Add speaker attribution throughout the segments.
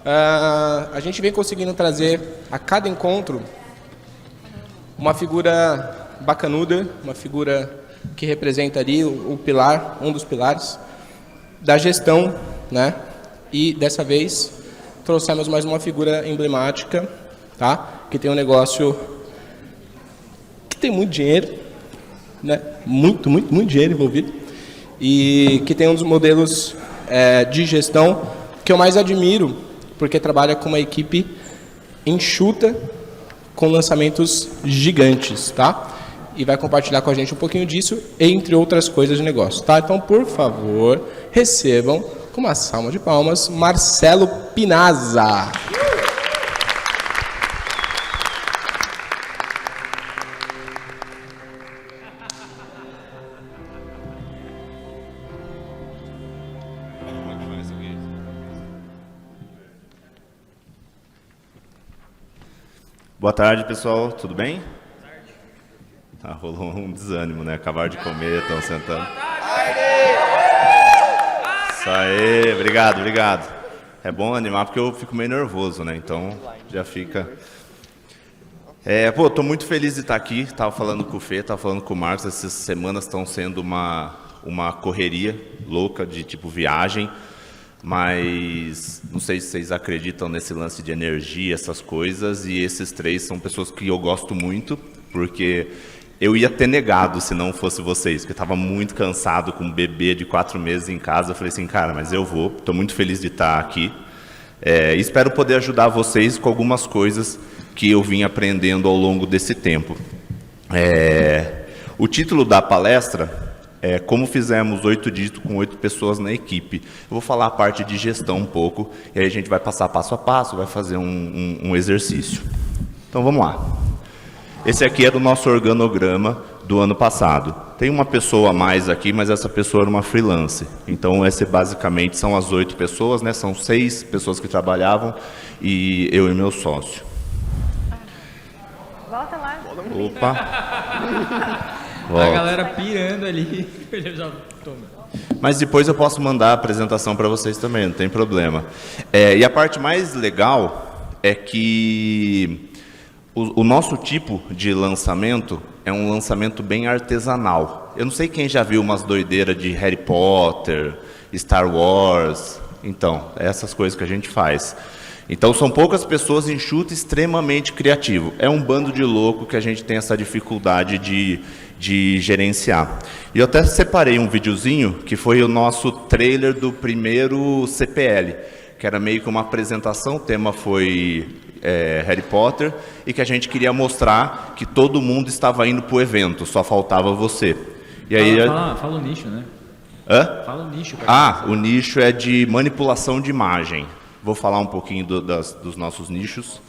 Speaker 1: A gente vem conseguindo trazer a cada encontro uma figura bacanuda, uma figura que representa ali o pilar, um dos pilares da gestão, né? E dessa vez trouxemos mais uma figura emblemática, tá? Que tem um negócio que tem muito dinheiro, né? Muito dinheiro envolvido, e que tem um dos modelos de gestão que eu mais admiro, porque trabalha com uma equipe enxuta, com lançamentos gigantes, tá? E vai compartilhar com a gente um pouquinho disso, entre outras coisas de negócio, tá? Então, por favor, recebam com uma salva de palmas Marcelo Pinazza.
Speaker 2: Boa tarde, pessoal. Tudo bem? Rolou um desânimo, né? Acabaram de comer, estão sentando. Isso aí, obrigado. É bom animar porque eu fico meio nervoso, né? Então, já fica... tô muito feliz de estar aqui. Estava falando com o Fê, estava falando com o Marcos. Essas semanas estão sendo uma correria louca de tipo viagem. Mas não sei se vocês acreditam nesse lance de energia, essas coisas, e esses três são pessoas que eu gosto muito, porque eu ia ter negado se não fosse vocês, porque eu estava muito cansado com um bebê de 4 meses em casa. Eu falei assim, cara, mas eu vou, estou muito feliz de estar aqui. Espero poder ajudar vocês com algumas coisas que eu vim aprendendo ao longo desse tempo. O título da palestra é como fizemos 8 dígitos com 8 pessoas na equipe. Eu vou falar a parte de gestão um pouco, e aí a gente vai passar passo a passo, vai fazer um exercício. Então vamos lá. Esse aqui é do nosso organograma do ano passado. Tem uma pessoa a mais aqui, mas essa pessoa era uma freelance. Então esse basicamente são as 8 pessoas, né? São 6 pessoas que trabalhavam e eu e meu sócio.
Speaker 3: Volta lá.
Speaker 2: Opa!
Speaker 4: A galera pirando ali.
Speaker 2: Mas depois eu posso mandar a apresentação para vocês também, não tem problema. E a parte mais legal é que o nosso tipo de lançamento é um lançamento bem artesanal. Eu não sei quem já viu umas doideiras de Harry Potter, Star Wars. Então, essas coisas que a gente faz. Então, são poucas pessoas enxuto, extremamente criativo. É um bando de louco que a gente tem essa dificuldade de gerenciar. E eu até separei um videozinho que foi o nosso trailer do primeiro CPL, que era meio que uma apresentação. O tema foi Harry Potter, e que a gente queria mostrar que todo mundo estava indo para o evento, só faltava você. E aí,
Speaker 4: fala o nicho, né?
Speaker 2: Hã?
Speaker 4: Fala o nicho.
Speaker 2: O nicho é de manipulação de imagem. Vou falar um pouquinho dos nossos nichos.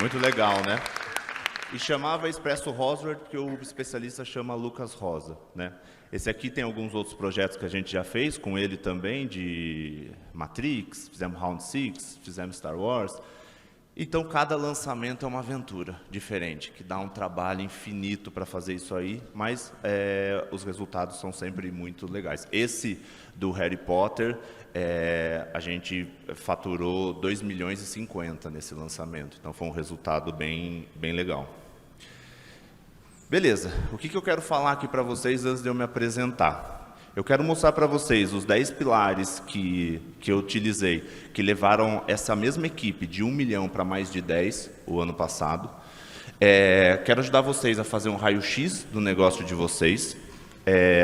Speaker 2: Muito legal, né? E chamava Expresso Roswell porque o especialista chama Lucas Rosa, né? Esse aqui tem alguns outros projetos que a gente já fez com ele também, de Matrix, fizemos Round 6, fizemos Star Wars. Então, cada lançamento é uma aventura diferente, que dá um trabalho infinito para fazer isso aí, mas os resultados são sempre muito legais. Esse do Harry Potter, a gente faturou 2,50 milhões nesse lançamento, então foi um resultado bem legal. Beleza, o que eu quero falar aqui para vocês antes de eu me apresentar? Eu quero mostrar para vocês os 10 pilares que eu utilizei, que levaram essa mesma equipe de 1 milhão para mais de 10 o ano passado. Quero ajudar vocês a fazer um raio-x do negócio de vocês.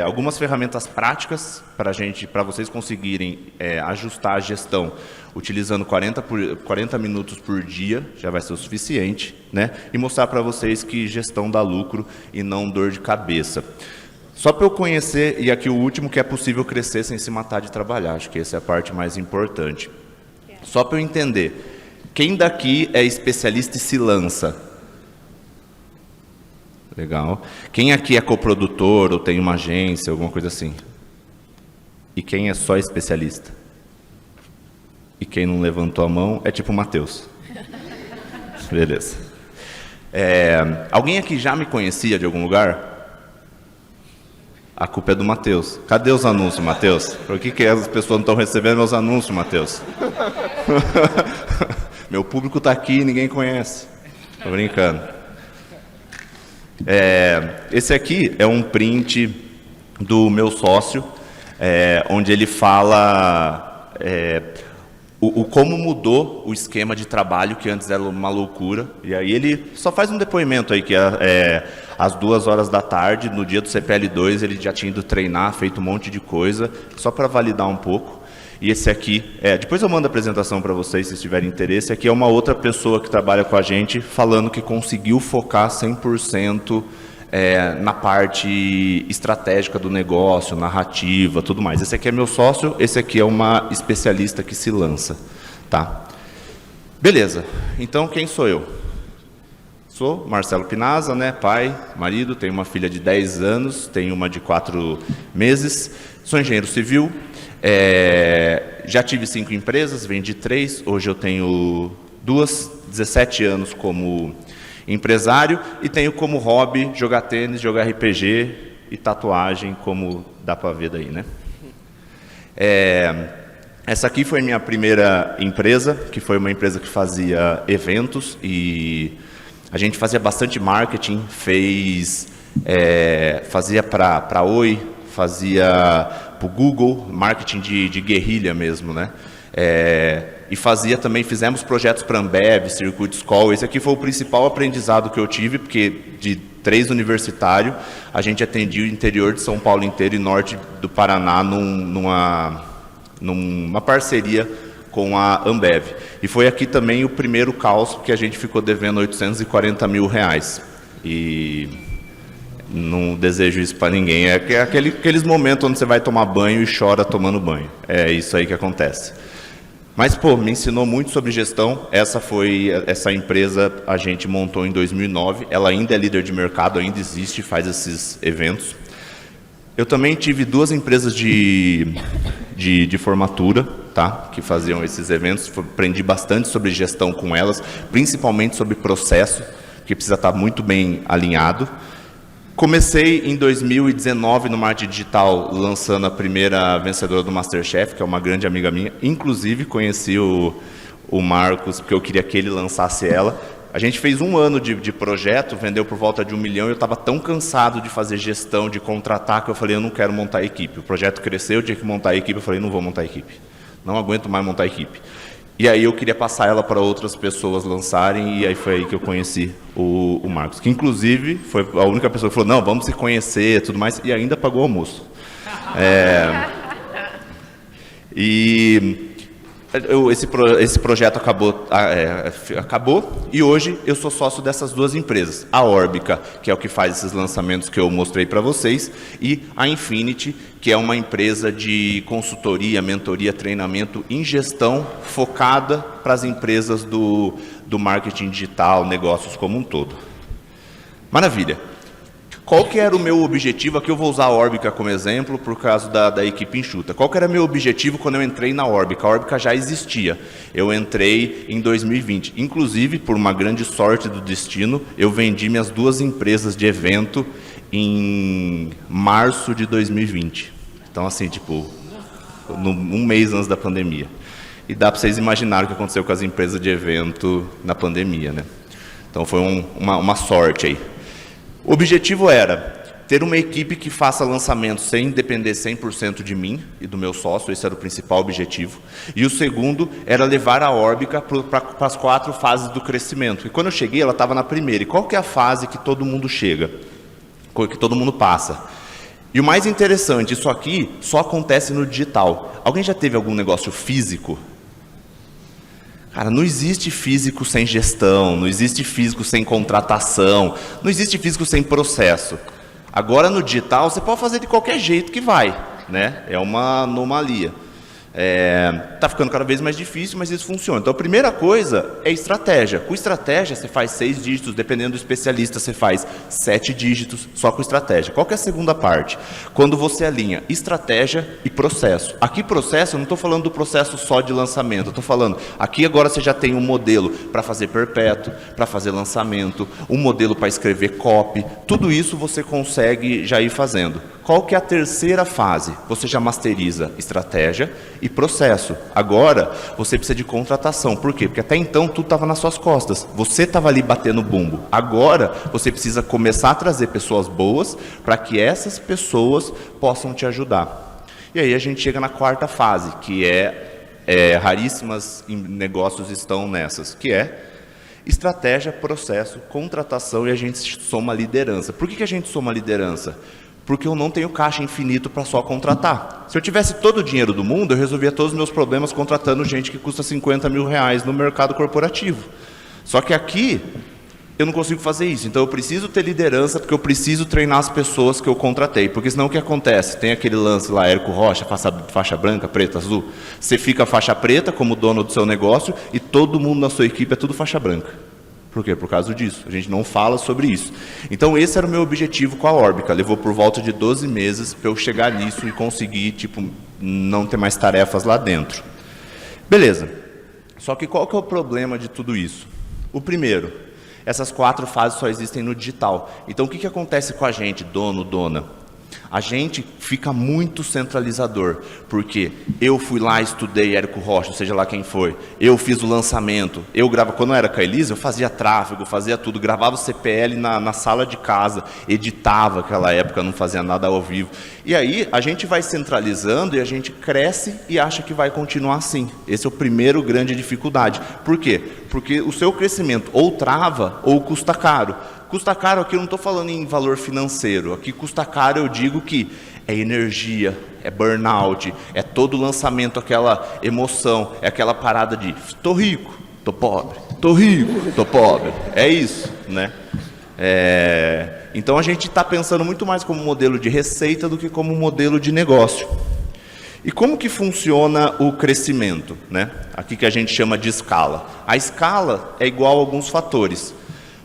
Speaker 2: Algumas ferramentas práticas para vocês conseguirem ajustar a gestão utilizando 40 minutos por dia, já vai ser o suficiente, né? E mostrar para vocês que gestão dá lucro e não dor de cabeça. Só para eu conhecer, e aqui o último, que é possível crescer sem se matar de trabalhar, acho que essa é a parte mais importante. Só para eu entender, quem daqui é especialista e se lança? Legal. Quem aqui é coprodutor ou tem uma agência, alguma coisa assim? E quem é só especialista? E quem não levantou a mão é tipo o Matheus. Beleza. Alguém aqui já me conhecia de algum lugar? A culpa é do Matheus. Cadê os anúncios, Matheus? Por que as pessoas não estão recebendo meus anúncios, Matheus? Meu público está aqui e ninguém conhece. Estou brincando. Esse aqui é um print do meu sócio, onde ele fala como mudou o esquema de trabalho, que antes era uma loucura. E aí ele só faz um depoimento aí, que às 2h da tarde, no dia do CPL2, ele já tinha ido treinar, feito um monte de coisa, só para validar um pouco. E esse aqui, depois eu mando a apresentação para vocês, se tiverem interesse. Aqui é uma outra pessoa que trabalha com a gente, falando que conseguiu focar 100% na parte estratégica do negócio, narrativa, tudo mais. Esse aqui é meu sócio, esse aqui é uma especialista que se lança, tá? Beleza, então quem sou eu? Sou Marcelo Pinazza, né? Pai, marido, tenho uma filha de 10 anos, tenho uma de 4 meses, sou engenheiro civil, já tive 5 empresas, vendi 3, hoje eu tenho 2, 17 anos como empresário e tenho como hobby jogar tênis, jogar RPG e tatuagem, como dá para ver daí, né? Essa aqui foi minha primeira empresa, que foi uma empresa que fazia eventos e a gente fazia bastante marketing, fazia para Oi, fazia para o Google, marketing de guerrilha mesmo, né? E fizemos projetos para Ambev, Circuit School. Esse aqui foi o principal aprendizado que eu tive, porque de 3 universitários, a gente atendia o interior de São Paulo inteiro e norte do Paraná numa parceria com a Ambev. E foi aqui também o primeiro caos, porque a gente ficou devendo R$840 mil. E não desejo isso para ninguém. É aqueles momentos onde você vai tomar banho e chora tomando banho. É isso aí que acontece. Mas, me ensinou muito sobre gestão. Essa empresa a gente montou em 2009. Ela ainda é líder de mercado, ainda existe, faz esses eventos. Eu também tive 2 empresas de formatura, tá? Que faziam esses eventos. Aprendi bastante sobre gestão com elas, principalmente sobre processo, que precisa estar muito bem alinhado. Comecei em 2019 no marketing digital, lançando a primeira vencedora do MasterChef, que é uma grande amiga minha. Inclusive, conheci o Marcos, porque eu queria que ele lançasse ela. A gente fez 1 ano de projeto, vendeu por volta de 1 milhão, e eu estava tão cansado de fazer gestão, de contratar, que eu falei, eu não quero montar a equipe. O projeto cresceu, eu tinha que montar a equipe, eu falei, não vou montar a equipe. Não aguento mais montar a equipe. E aí eu queria passar ela para outras pessoas lançarem, e aí foi aí que eu conheci o Marcos, que inclusive foi a única pessoa que falou, não, vamos se conhecer e tudo mais, e ainda pagou o almoço. Esse projeto acabou e hoje eu sou sócio dessas 2 empresas. A Orbica, que é o que faz esses lançamentos que eu mostrei para vocês, e a Infinity, que é uma empresa de consultoria, mentoria, treinamento em gestão focada para as empresas do marketing digital, negócios como um todo. Maravilha. Qual que era o meu objetivo? Aqui eu vou usar a Orbica como exemplo, por causa da equipe enxuta. Qual que era o meu objetivo quando eu entrei na Orbica? A Orbica já existia. Eu entrei em 2020. Inclusive, por uma grande sorte do destino, eu vendi minhas 2 empresas de evento em março de 2020. Então, assim, tipo, um mês antes da pandemia. E dá para vocês imaginarem o que aconteceu com as empresas de evento na pandemia, né? Então, foi uma sorte aí. O objetivo era ter uma equipe que faça lançamento sem depender 100% de mim e do meu sócio, esse era o principal objetivo. E o segundo era levar a Orbica para as 4 fases do crescimento. E quando eu cheguei, ela estava na primeira. E qual que é a fase que todo mundo chega? Que todo mundo passa? E o mais interessante, isso aqui só acontece no digital. Alguém já teve algum negócio físico? Cara, não existe físico sem gestão, não existe físico sem contratação, não existe físico sem processo. Agora no digital você pode fazer de qualquer jeito que vai, né? É uma anomalia. Tá ficando cada vez mais difícil, mas isso funciona. Então a primeira coisa é estratégia. Com estratégia você faz 6 dígitos, dependendo do especialista você faz 7 dígitos só com estratégia. Qual que é a segunda parte? Quando você alinha estratégia e processo. Aqui processo, eu não estou falando do processo só de lançamento, eu estou falando, aqui agora você já tem um modelo para fazer perpétuo, para fazer lançamento, um modelo para escrever copy, tudo isso você consegue já ir fazendo. Qual que é a terceira fase? Você já masteriza estratégia e processo. Agora, você precisa de contratação. Por quê? Porque até então tudo estava nas suas costas. Você estava ali batendo bumbo. Agora, você precisa começar a trazer pessoas boas para que essas pessoas possam te ajudar. E aí a gente chega na quarta fase, que raríssimas negócios estão nessas, que é estratégia, processo, contratação e a gente soma liderança. Por que a gente soma liderança? Porque eu não tenho caixa infinito para só contratar. Se eu tivesse todo o dinheiro do mundo, eu resolvia todos os meus problemas contratando gente que custa 50 mil reais no mercado corporativo. Só que aqui, eu não consigo fazer isso. Então eu preciso ter liderança, porque eu preciso treinar as pessoas que eu contratei. Porque senão o que acontece? Tem aquele lance lá, Érico Rocha, faixa branca, preta, azul. Você fica faixa preta como dono do seu negócio e todo mundo na sua equipe é tudo faixa branca. Por quê? Por causa disso. A gente não fala sobre isso. Então esse era o meu objetivo com a Orbica. Levou por volta de 12 meses para eu chegar nisso e conseguir, não ter mais tarefas lá dentro. Beleza. Só que qual que é o problema de tudo isso? O primeiro, essas 4 fases só existem no digital. Então o que acontece com a gente, dono, dona? A gente fica muito centralizador, porque eu fui lá, estudei Érico Rocha, seja lá quem foi, eu fiz o lançamento, quando eu era com a Elisa, eu fazia tráfego, fazia tudo, gravava o CPL na sala de casa, editava naquela época, não fazia nada ao vivo. E aí a gente vai centralizando e a gente cresce e acha que vai continuar assim. Esse é o primeiro grande dificuldade. Por quê? Porque o seu crescimento ou trava ou custa caro. Custa caro aqui eu não estou falando em valor financeiro, aqui custa caro eu digo que é energia, é burnout, é todo lançamento, aquela emoção, é aquela parada de tô rico, tô pobre, tô rico, tô pobre, é isso, né? Então a gente está pensando muito mais como modelo de receita do que como modelo de negócio. E como que funciona o crescimento, né? Aqui que a gente chama de escala. A escala é igual a alguns fatores.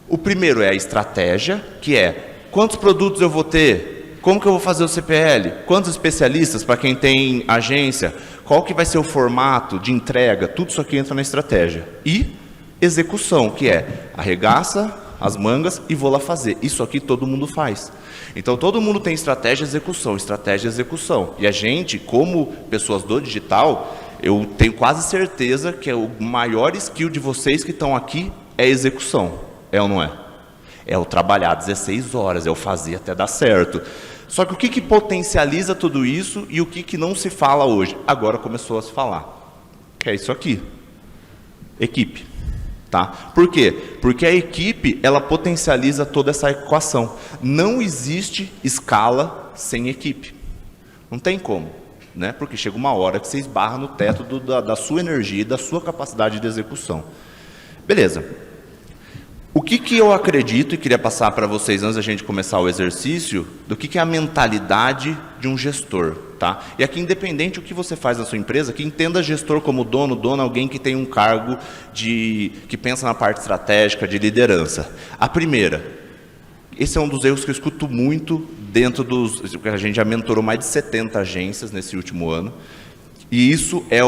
Speaker 2: O primeiro é a estratégia, que é quantos produtos eu vou ter, como que eu vou fazer o CPL, quantos especialistas para quem tem agência, qual que vai ser o formato de entrega, tudo isso aqui entra na estratégia. E execução, que é arregaça as mangas e vou lá fazer. Isso aqui todo mundo faz. Então todo mundo tem estratégia, execução, estratégia, execução. E a gente, como pessoas do digital, eu tenho quase certeza que o maior skill de vocês que estão aqui é execução. É ou não é? É o trabalhar 16 horas, é o fazer até dar certo. Só que o que potencializa tudo isso e o que não se fala hoje? Agora começou a se falar. Que é isso aqui. Equipe. Tá? Por quê? Porque a equipe, ela potencializa toda essa equação. Não existe escala sem equipe. Não tem como. Né? Porque chega uma hora que você esbarra no teto da sua energia e da sua capacidade de execução. Beleza. O que eu acredito e queria passar para vocês antes da gente começar o exercício, do que é a mentalidade de um gestor, tá? E aqui, independente do que você faz na sua empresa, que entenda gestor como dono, dona, alguém que tem um cargo que pensa na parte estratégica, de liderança. A primeira, Esse é um dos erros que eu escuto muito dentro dos... A gente já mentorou mais de 70 agências nesse último ano. E isso é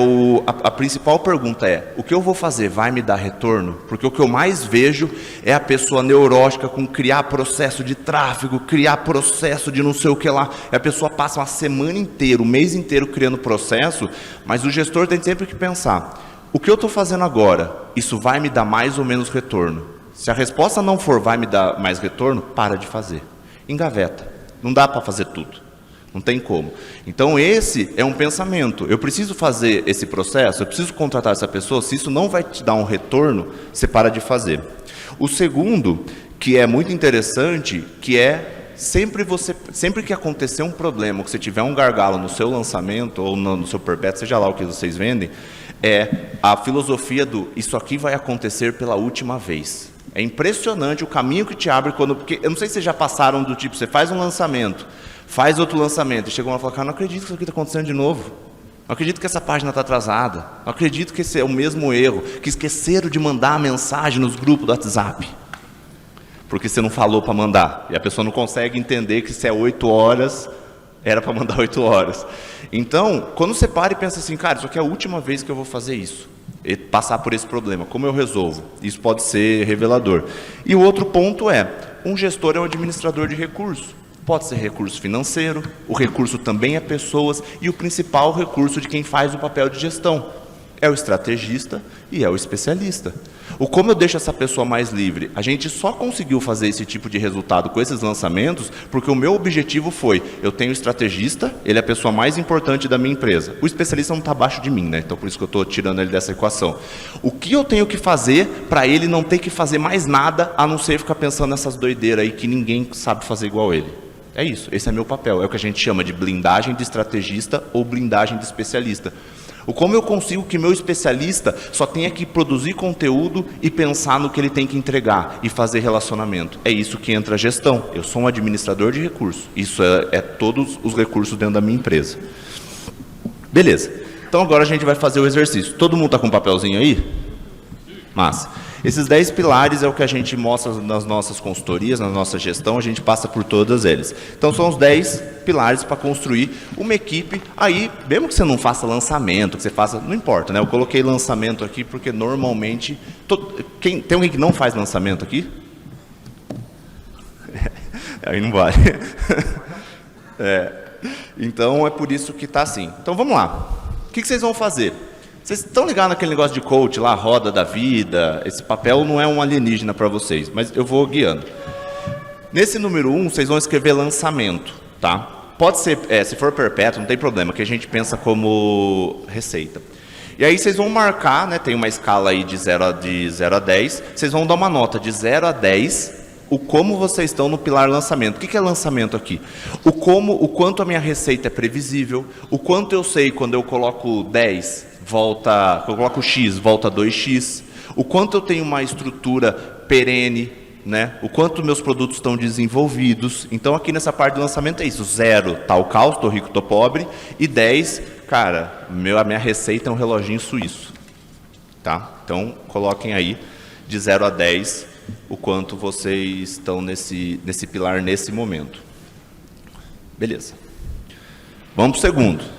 Speaker 2: a principal pergunta é, o que eu vou fazer vai me dar retorno? Porque o que eu mais vejo é a pessoa neurótica com criar processo de tráfego, criar processo de não sei o que lá. E a pessoa passa uma semana inteira, um mês inteiro criando processo, mas o gestor tem sempre que pensar, o que eu estou fazendo agora, isso vai me dar mais ou menos retorno? Se a resposta não for vai me dar mais retorno, para de fazer. Engaveta. Não dá para fazer tudo. Não tem como. Então esse é um pensamento. Eu preciso fazer esse processo, eu preciso contratar essa pessoa, se isso não vai te dar um retorno, você para de fazer. O segundo, que é muito interessante, que é sempre que acontecer um problema, que você tiver um gargalo no seu lançamento ou no seu perpétuo, seja lá o que vocês vendem, é a filosofia do isso aqui vai acontecer pela última vez. É impressionante o caminho que te abre porque eu não sei se vocês já passaram do tipo, você faz um lançamento, faz outro lançamento, e chegou uma e fala, cara, não acredito que isso aqui está acontecendo de novo. Não acredito que essa página está atrasada. Não acredito que esse é o mesmo erro, que esqueceram de mandar a mensagem nos grupos do WhatsApp. Porque você não falou para mandar. E a pessoa não consegue entender que se é 8 horas, era para mandar 8 horas. Então, quando você para e pensa assim, cara, isso aqui é a última vez que eu vou fazer isso. E passar por esse problema, como eu resolvo? Isso pode ser revelador. E o outro ponto é, um gestor é um administrador de recursos. Pode ser recurso financeiro, o recurso também é pessoas, e o principal recurso de quem faz o papel de gestão é o estrategista e é o especialista. O como eu deixo essa pessoa mais livre? A gente só conseguiu fazer esse tipo de resultado com esses lançamentos porque o meu objetivo foi, eu tenho o estrategista, ele é a pessoa mais importante da minha empresa. O especialista não está abaixo de mim, né? Então por isso que eu estou tirando ele dessa equação. O que eu tenho que fazer para ele não ter que fazer mais nada, a não ser ficar pensando nessas doideiras aí que ninguém sabe fazer igual ele? É isso, esse é meu papel, é o que a gente chama de blindagem de estrategista ou blindagem de especialista. O como eu consigo que meu especialista só tenha que produzir conteúdo e pensar no que ele tem que entregar e fazer relacionamento. É isso que entra a gestão. Eu sou um administrador de recursos. Isso é todos os recursos dentro da minha empresa. Beleza. Então agora a gente vai fazer o exercício. Todo mundo está com um papelzinho aí? Massa. Esses 10 pilares é o que a gente mostra nas nossas consultorias, na nossa gestão, a gente passa por todos eles. Então são os 10 pilares para construir uma equipe, aí, mesmo que você não faça lançamento, que você faça, não importa, né? Eu coloquei lançamento aqui porque normalmente, tem alguém que não faz lançamento aqui? Aí não vale. Então é por isso que está assim. Então vamos lá. O que vocês vão fazer? Vocês estão ligados naquele negócio de coach lá, roda da vida? Esse papel não é um alienígena para vocês, mas eu vou guiando. Nesse número 1, vocês vão escrever lançamento, tá? Pode ser, se for perpétuo, não tem problema, que a gente pensa como receita. E aí vocês vão marcar, né, tem uma escala aí de 0 a 10, vocês vão dar uma nota de 0 a 10, o como vocês estão no pilar lançamento. O que é lançamento aqui? O quanto a minha receita é previsível, o quanto eu sei quando eu coloco 10, eu coloco X, volta 2X, o quanto eu tenho uma estrutura perene, né? O quanto meus produtos estão desenvolvidos. Então aqui nessa parte do lançamento é isso, 0, tá o caos, estou rico, estou pobre, e 10, cara, a minha receita é um reloginho suíço. Tá? Então coloquem aí de 0 a 10 o quanto vocês estão nesse pilar nesse momento. Beleza. Vamos para o segundo.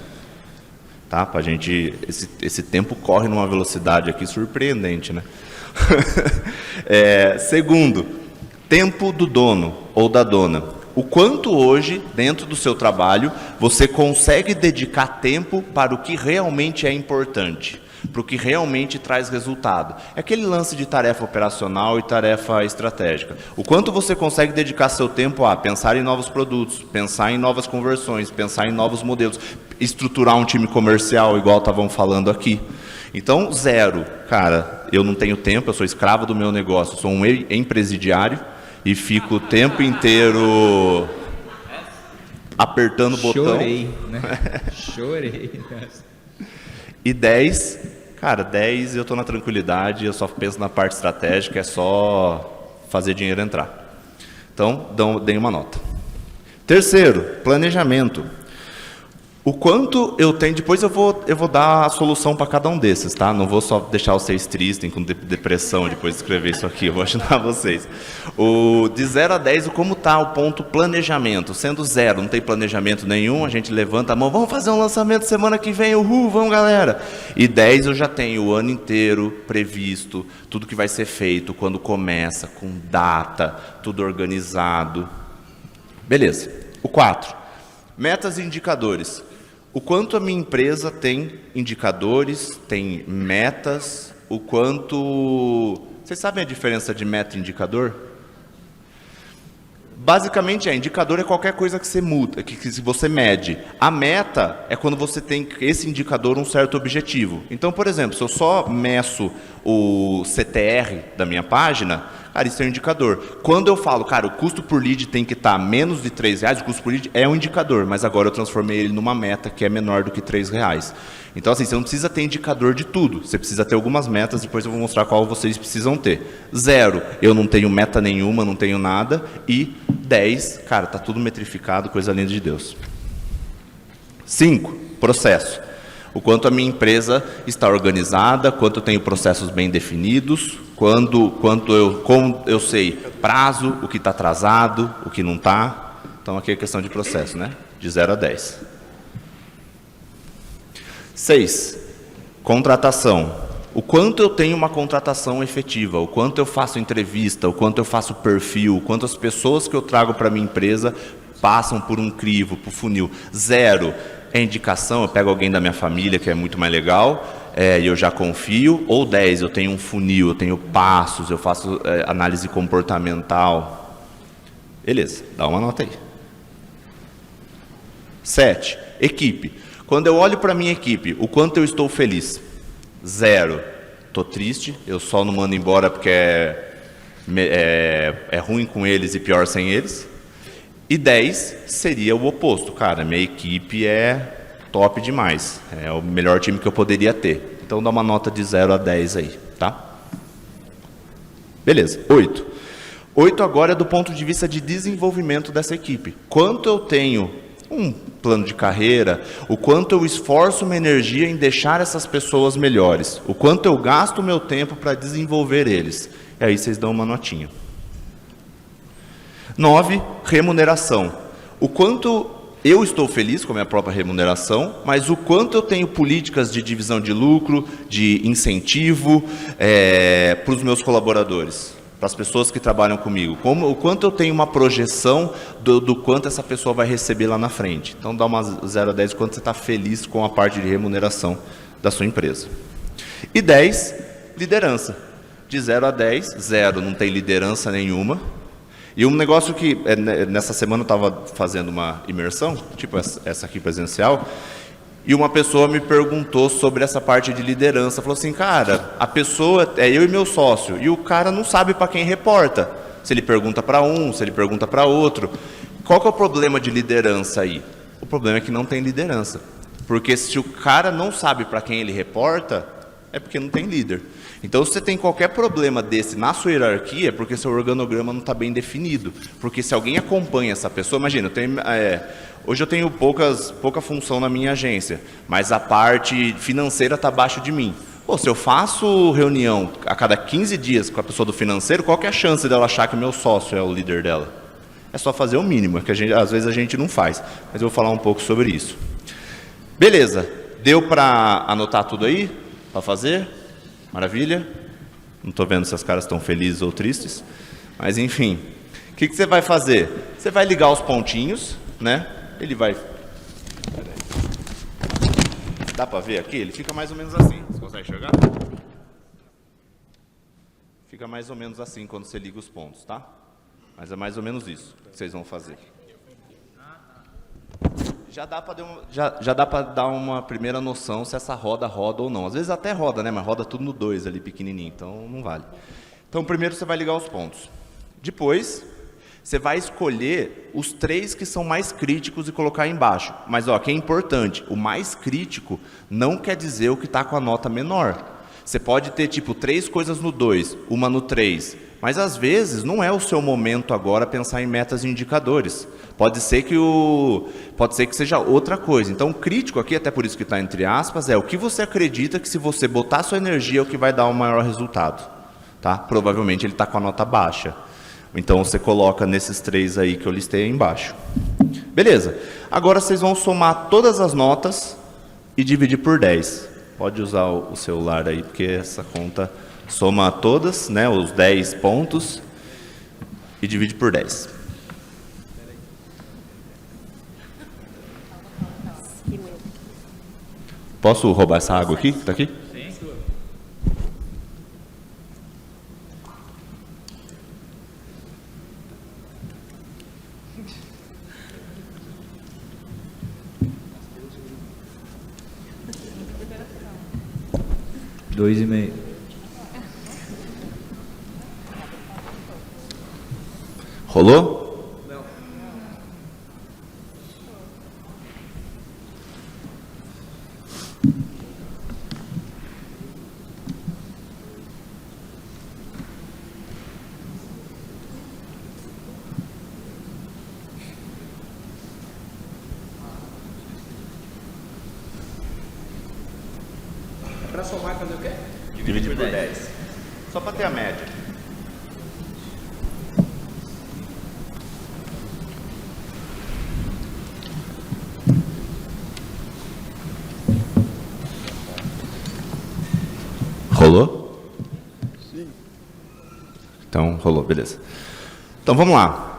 Speaker 2: Tá? Pra gente, esse tempo corre numa velocidade aqui surpreendente, né? Segundo, tempo do dono ou da dona. O quanto hoje, dentro do seu trabalho, você consegue dedicar tempo para o que realmente é importante, para o que realmente traz resultado. É aquele lance de tarefa operacional e tarefa estratégica. O quanto você consegue dedicar seu tempo a pensar em novos produtos, pensar em novas conversões, pensar em novos modelos, estruturar um time comercial, igual estavam falando aqui. Então, 0, cara, eu não tenho tempo, eu sou escravo do meu negócio, sou um empresidiário e fico o tempo inteiro apertando o botão.
Speaker 4: Chorei, né? Chorei.
Speaker 2: E 10, cara, 10 eu estou na tranquilidade, eu só penso na parte estratégica, é só fazer dinheiro entrar. Então, deem uma nota. Terceiro, planejamento. O quanto eu tenho, depois eu vou dar a solução para cada um desses, tá? Não vou só deixar vocês tristes, com depressão depois de escrever isso aqui, eu vou ajudar vocês. De 0 a 10, como está o ponto planejamento? Sendo 0, não tem planejamento nenhum, a gente levanta a mão, vamos fazer um lançamento semana que vem, uhul, vamos galera. E 10 eu já tenho o ano inteiro previsto, tudo que vai ser feito, quando começa, com data, tudo organizado. Beleza. O 4, metas e indicadores. O quanto a minha empresa tem indicadores, tem metas, o quanto... Vocês sabem a diferença de meta e indicador? Basicamente, indicador é qualquer coisa que você muda, que você mede. A meta é quando você tem esse indicador um certo objetivo. Então, por exemplo, se eu só meço o CTR da minha página, cara, isso é um indicador. Quando eu falo, cara, o custo por lead tem que estar menos de R$3, o custo por lead é um indicador, mas agora eu transformei ele numa meta que é menor do que R$3. Então, assim, você não precisa ter indicador de tudo, você precisa ter algumas metas, depois eu vou mostrar qual vocês precisam ter. 0, eu não tenho meta nenhuma, não tenho nada, e 10, cara, tá tudo metrificado, coisa linda de Deus. 5, processo. O quanto a minha empresa está organizada, quanto eu tenho processos bem definidos, como eu sei prazo, o que está atrasado, o que não está. Então, aqui é questão de processo, né? De 0 a 10. 6, contratação. O quanto eu tenho uma contratação efetiva, o quanto eu faço entrevista, o quanto eu faço perfil, o quanto as pessoas que eu trago para a minha empresa passam por um crivo, por funil. 0 é indicação, eu pego alguém da minha família que é muito mais legal, e eu já confio. Ou 10, eu tenho um funil, eu tenho passos, eu faço análise comportamental. Beleza, dá uma nota aí. 7, equipe. Quando eu olho para a minha equipe, o quanto eu estou feliz? 0, estou triste, eu só não mando embora porque é ruim com eles e pior sem eles. E 10 seria o oposto, cara, minha equipe é top demais, é o melhor time que eu poderia ter. Então dá uma nota de 0 a 10 aí, tá? Beleza, 8. 8 agora é do ponto de vista de desenvolvimento dessa equipe. Quanto eu tenho um plano de carreira, o quanto eu esforço minha energia em deixar essas pessoas melhores, o quanto eu gasto o meu tempo para desenvolver eles. E aí vocês dão uma notinha. 9, remuneração. O quanto eu estou feliz com a minha própria remuneração, mas o quanto eu tenho políticas de divisão de lucro, de incentivo para os meus colaboradores, para as pessoas que trabalham comigo. O quanto eu tenho uma projeção do quanto essa pessoa vai receber lá na frente. Então dá uma 0 a 10 quanto você está feliz com a parte de remuneração da sua empresa. E 10, liderança. De 0 a 10, 0 não tem liderança nenhuma. E um negócio que, nessa semana eu estava fazendo uma imersão, tipo essa aqui presencial, e uma pessoa me perguntou sobre essa parte de liderança. Falou assim, cara, a pessoa é eu e meu sócio, e o cara não sabe para quem reporta. Se ele pergunta para um, se ele pergunta para outro. Qual que é o problema de liderança aí? O problema é que não tem liderança. Porque se o cara não sabe para quem ele reporta, é porque não tem líder. Então, se você tem qualquer problema desse na sua hierarquia, é porque seu organograma não está bem definido. Porque se alguém acompanha essa pessoa, imagina, hoje eu tenho pouca função na minha agência, mas a parte financeira está abaixo de mim. Pô, se eu faço reunião a cada 15 dias com a pessoa do financeiro, qual que é a chance dela achar que o meu sócio é o líder dela? É só fazer o mínimo, que às vezes a gente não faz. Mas eu vou falar um pouco sobre isso. Beleza, deu para anotar tudo aí? Para fazer? Maravilha? Não estou vendo se as caras estão felizes ou tristes. Mas enfim, o que você vai fazer? Você vai ligar os pontinhos, né? Ele vai... Dá para ver aqui? Ele fica mais ou menos assim. Você consegue enxergar? Fica mais ou menos assim quando você liga os pontos, tá? Mas é mais ou menos isso que vocês vão fazer. Já dá para dar uma primeira noção se essa roda ou não. Às vezes até roda, né? Mas roda tudo no 2 ali, pequenininho, então não vale. Então, primeiro você vai ligar os pontos. Depois, você vai escolher os 3 que são mais críticos e colocar aí embaixo. Mas, ó, que é importante, o mais crítico não quer dizer o que está com a nota menor. Você pode ter, tipo, 3 coisas no 2, uma no 3. Mas, às vezes, não é o seu momento agora pensar em metas e indicadores. Pode ser que seja outra coisa. Então, o crítico aqui, até por isso que está entre aspas, é o que você acredita que se você botar sua energia é o que vai dar o maior resultado. Tá? Provavelmente ele está com a nota baixa. Então, você coloca nesses 3 aí que eu listei aí embaixo. Beleza. Agora, vocês vão somar todas as notas e dividir por 10. Pode usar o celular aí, porque essa conta soma todas, né, os 10 pontos, e divide por 10. Posso roubar essa água aqui? Tá aqui?
Speaker 4: Dois e meio.
Speaker 2: Rolou?
Speaker 1: Não. É para somar e fazer o quê?
Speaker 2: Divide por 10. Só para ter a média. Rolou? Sim. Então, rolou, beleza. Então, vamos lá.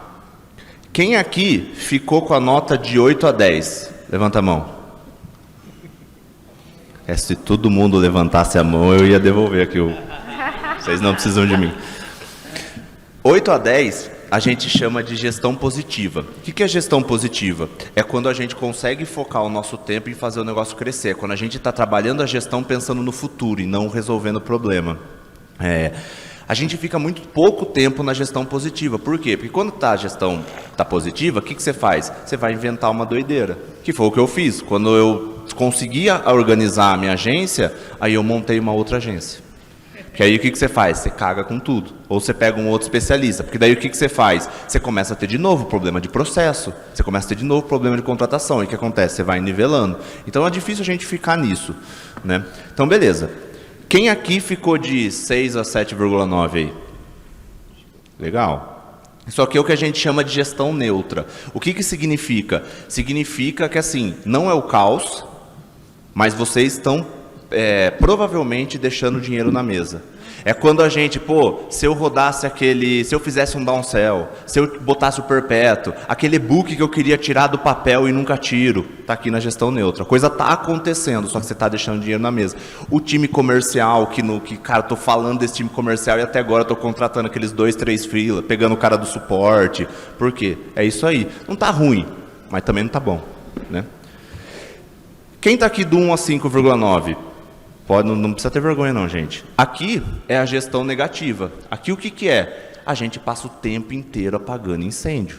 Speaker 2: Quem aqui ficou com a nota de 8 a 10? Levanta a mão. Se todo mundo levantasse a mão, eu ia devolver aqui. Vocês não precisam de mim. 8 a 10, a gente chama de gestão positiva. O que é gestão positiva? É quando a gente consegue focar o nosso tempo em fazer o negócio crescer. Quando a gente está trabalhando a gestão pensando no futuro e não resolvendo o problema. A gente fica muito pouco tempo na gestão positiva. Por quê? Porque quando a gestão está positiva, o que você faz? Você vai inventar uma doideira. Que foi o que eu fiz. Quando eu conseguia organizar a minha agência, aí eu montei uma outra agência. Que aí o que você faz? Você caga com tudo. Ou você pega um outro especialista. Porque daí o que você faz? Você começa a ter de novo problema de processo. Você começa a ter de novo problema de contratação. E o que acontece? Você vai nivelando. Então é difícil a gente ficar nisso, né? Então beleza. Quem aqui ficou de 6 a 7,9 aí? Legal. Isso aqui é o que a gente chama de gestão neutra. O que significa? Significa que assim, não é o caos, mas vocês estão provavelmente deixando dinheiro na mesa. É quando a gente, se eu rodasse se eu fizesse um downsell, se eu botasse o perpétuo, aquele book que eu queria tirar do papel e nunca tiro, está aqui na gestão neutra. A coisa está acontecendo, só que você está deixando dinheiro na mesa. O time comercial, cara, estou falando desse time comercial e até agora estou contratando aqueles 2, 3 freela, pegando o cara do suporte. Por quê? É isso aí. Não está ruim, mas também não está bom, né? Quem está aqui do 1 a 5,9? Não precisa ter vergonha não, gente. Aqui é a gestão negativa. Aqui o que é? A gente passa o tempo inteiro apagando incêndio.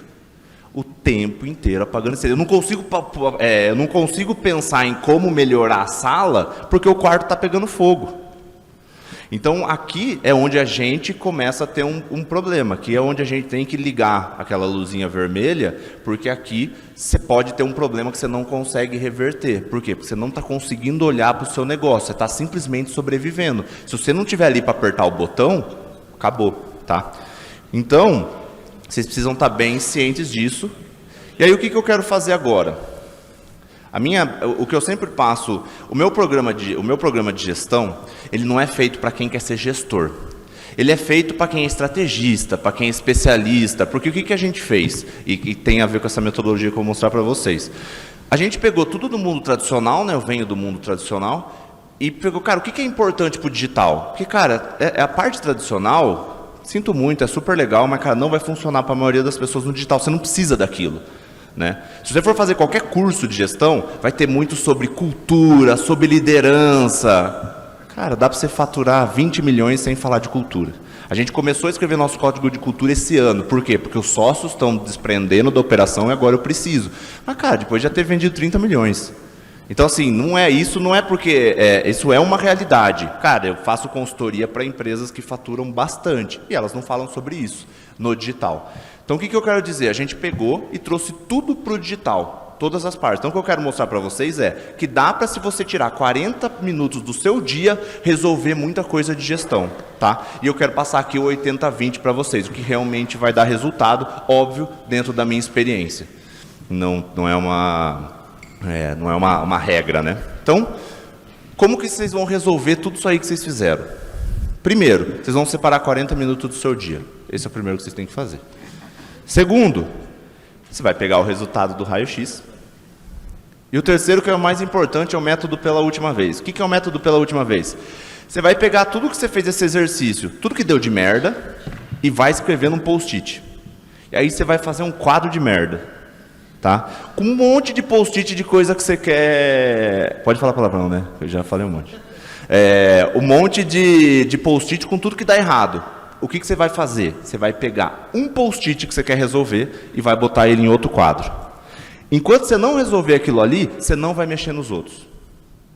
Speaker 2: O tempo inteiro apagando incêndio. Eu não consigo pensar em como melhorar a sala porque o quarto está pegando fogo. Então aqui é onde a gente começa a ter um problema. Aqui é onde a gente tem que ligar aquela luzinha vermelha, porque aqui você pode ter um problema que você não consegue reverter. Por quê? Porque você não está conseguindo olhar para o seu negócio, você está simplesmente sobrevivendo. Se você não estiver ali para apertar o botão, acabou, tá? Então, vocês precisam estar bem cientes disso. E aí o que eu quero fazer agora? O que eu sempre passo, o meu programa de gestão, ele não é feito para quem quer ser gestor. Ele é feito para quem é estrategista, para quem é especialista, porque o que a gente fez? E tem a ver com essa metodologia que eu vou mostrar para vocês. A gente pegou tudo do mundo tradicional, né? Eu venho do mundo tradicional, e pegou, cara, o que é importante para o digital? Porque, cara, a parte tradicional, sinto muito, é super legal, mas, cara, não vai funcionar para a maioria das pessoas no digital, você não precisa daquilo. Né? Se você for fazer qualquer curso de gestão, vai ter muito sobre cultura, sobre liderança. Cara, dá para você faturar 20 milhões sem falar de cultura. A gente começou a escrever nosso código de cultura esse ano. Por quê? Porque os sócios estão desprendendo da operação e agora eu preciso. Mas, cara, depois de já ter vendido 30 milhões. Então, assim, não é porque isso é uma realidade. Cara, eu faço consultoria para empresas que faturam bastante e elas não falam sobre isso no digital. Então, o que eu quero dizer? A gente pegou e trouxe tudo para o digital, todas as partes. Então, o que eu quero mostrar para vocês é que dá para, se você tirar 40 minutos do seu dia, resolver muita coisa de gestão, tá? E eu quero passar aqui o 80-20 para vocês, o que realmente vai dar resultado, óbvio, dentro da minha experiência. Não é uma regra, né? Então, como que vocês vão resolver tudo isso aí que vocês fizeram? Primeiro, vocês vão separar 40 minutos do seu dia. Esse é o primeiro que vocês têm que fazer. Segundo, você vai pegar o resultado do raio-x. E o terceiro, que é o mais importante, é o método pela última vez. O que é o método pela última vez? Você vai pegar tudo que você fez esse exercício, tudo que deu de merda, e vai escrever num post-it. E aí você vai fazer um quadro de merda. Tá? Com um monte de post-it de coisa que você quer... Pode falar palavrão, né? Eu já falei um monte. Um monte de post-it com tudo que dá errado. O que você vai fazer? Você vai pegar um post-it que você quer resolver e vai botar ele em outro quadro. Enquanto você não resolver aquilo ali, você não vai mexer nos outros.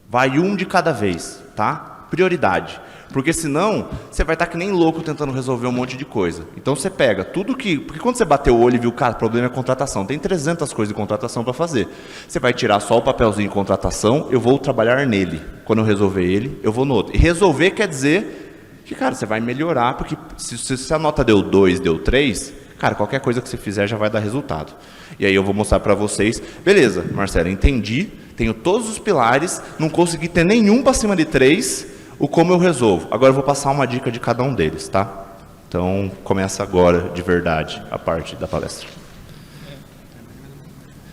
Speaker 2: Vai um de cada vez, tá? Prioridade. Porque senão, você vai estar que nem louco tentando resolver um monte de coisa. Então você pega tudo que... Porque quando você bateu o olho e viu, cara, o problema é contratação. Tem 300 coisas de contratação para fazer. Você vai tirar só o papelzinho de contratação, eu vou trabalhar nele. Quando eu resolver ele, eu vou no outro. E resolver quer dizer que, cara, você vai melhorar, porque se a nota deu 2, deu 3, cara, qualquer coisa que você fizer já vai dar resultado. E aí eu vou mostrar para vocês. Beleza, Marcelo, entendi, tenho todos os pilares, não consegui ter nenhum para cima de 3, o como eu resolvo. Agora eu vou passar uma dica de cada um deles, tá? Então, começa agora, de verdade, a parte da palestra.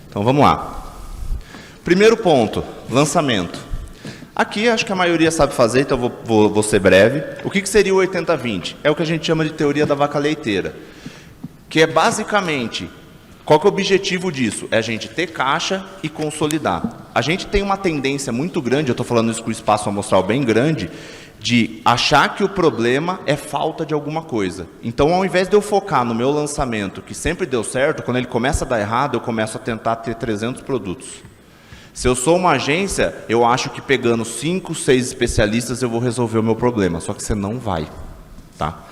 Speaker 2: Então, vamos lá. Primeiro ponto, lançamento. Aqui, acho que a maioria sabe fazer, então vou ser breve. O que seria o 80-20? É o que a gente chama de teoria da vaca leiteira. Que é basicamente, qual que é o objetivo disso? É a gente ter caixa e consolidar. A gente tem uma tendência muito grande, eu estou falando isso com o espaço amostral bem grande, de achar que o problema é falta de alguma coisa. Então, ao invés de eu focar no meu lançamento, que sempre deu certo, quando ele começa a dar errado, eu começo a tentar ter 300 produtos. Se eu sou uma agência, eu acho que pegando 5, 6 especialistas eu vou resolver o meu problema, só que você não vai, tá?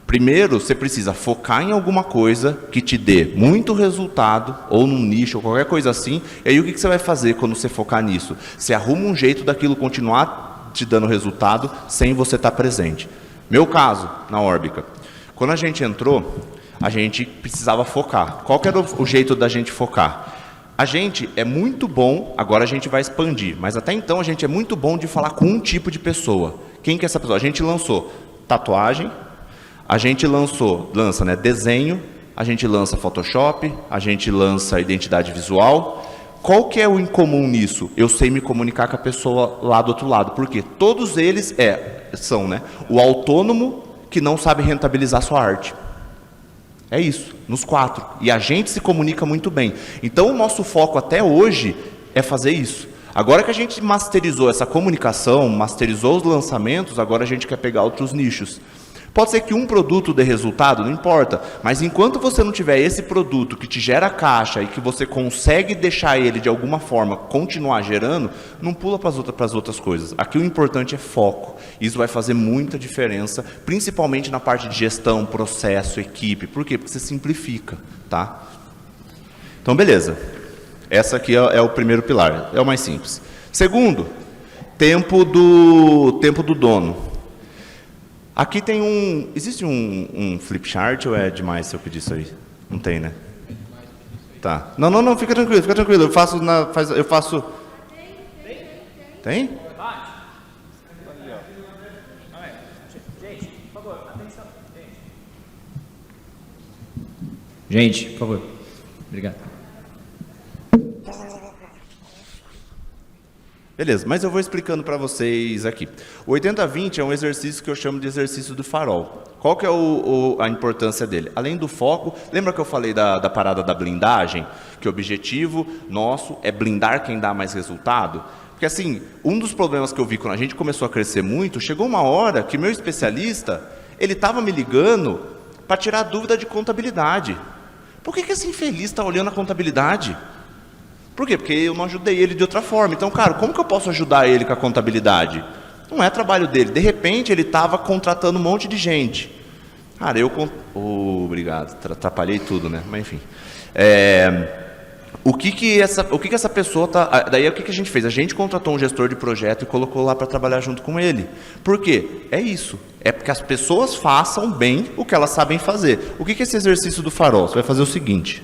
Speaker 2: Primeiro, você precisa focar em alguma coisa que te dê muito resultado, ou num nicho, ou qualquer coisa assim, e aí o que você vai fazer quando você focar nisso? Você arruma um jeito daquilo continuar te dando resultado, sem você estar presente. Meu caso, na Órbica. Quando a gente entrou, a gente precisava focar. Qual que era o jeito da gente focar? A gente é muito bom, agora a gente vai expandir, mas até então a gente é muito bom de falar com um tipo de pessoa. Quem que é essa pessoa? A gente lançou tatuagem, a gente lança, né, desenho, a gente lança Photoshop, a gente lança identidade visual. Qual que é o incomum nisso? Eu sei me comunicar com a pessoa lá do outro lado, porque todos eles são, né, o autônomo que não sabe rentabilizar sua arte. É isso, nos 4. E a gente se comunica muito bem. Então, o nosso foco até hoje é fazer isso. Agora que a gente masterizou essa comunicação, masterizou os lançamentos, agora a gente quer pegar outros nichos. Pode ser que um produto dê resultado, não importa. Mas enquanto você não tiver esse produto que te gera caixa e que você consegue deixar ele de alguma forma continuar gerando, não pula para as outras coisas. Aqui o importante é foco. Isso vai fazer muita diferença, principalmente na parte de gestão, processo, equipe. Por quê? Porque você simplifica, tá? Então, beleza. Essa aqui é o primeiro pilar, é o mais simples. Segundo, tempo do dono. Aqui tem existe um flip chart ou é demais se eu pedir isso aí? Não tem, né? Tá. Não, fica tranquilo. Eu faço... Tem?
Speaker 4: Gente, por favor, atenção. Gente, por favor. Obrigado.
Speaker 2: Beleza, mas eu vou explicando para vocês aqui. O 80-20 é um exercício que eu chamo de exercício do farol. Qual que é a importância dele? Além do foco, lembra que eu falei da parada da blindagem? Que o objetivo nosso é blindar quem dá mais resultado? Porque assim, um dos problemas que eu vi quando a gente começou a crescer muito, chegou uma hora que meu especialista, ele estava me ligando para tirar dúvida de contabilidade. Por que esse infeliz está olhando a contabilidade? Por quê? Porque eu não ajudei ele de outra forma. Então, cara, como que eu posso ajudar ele com a contabilidade? Não é trabalho dele. De repente, ele estava contratando um monte de gente. Cara, obrigado, atrapalhei tudo, né? Mas enfim. O que essa pessoa tá... Daí o que a gente fez? A gente contratou um gestor de projeto e colocou lá para trabalhar junto com ele. Por quê? É isso. É porque as pessoas façam bem o que elas sabem fazer. O que é esse exercício do farol? Você vai fazer o seguinte.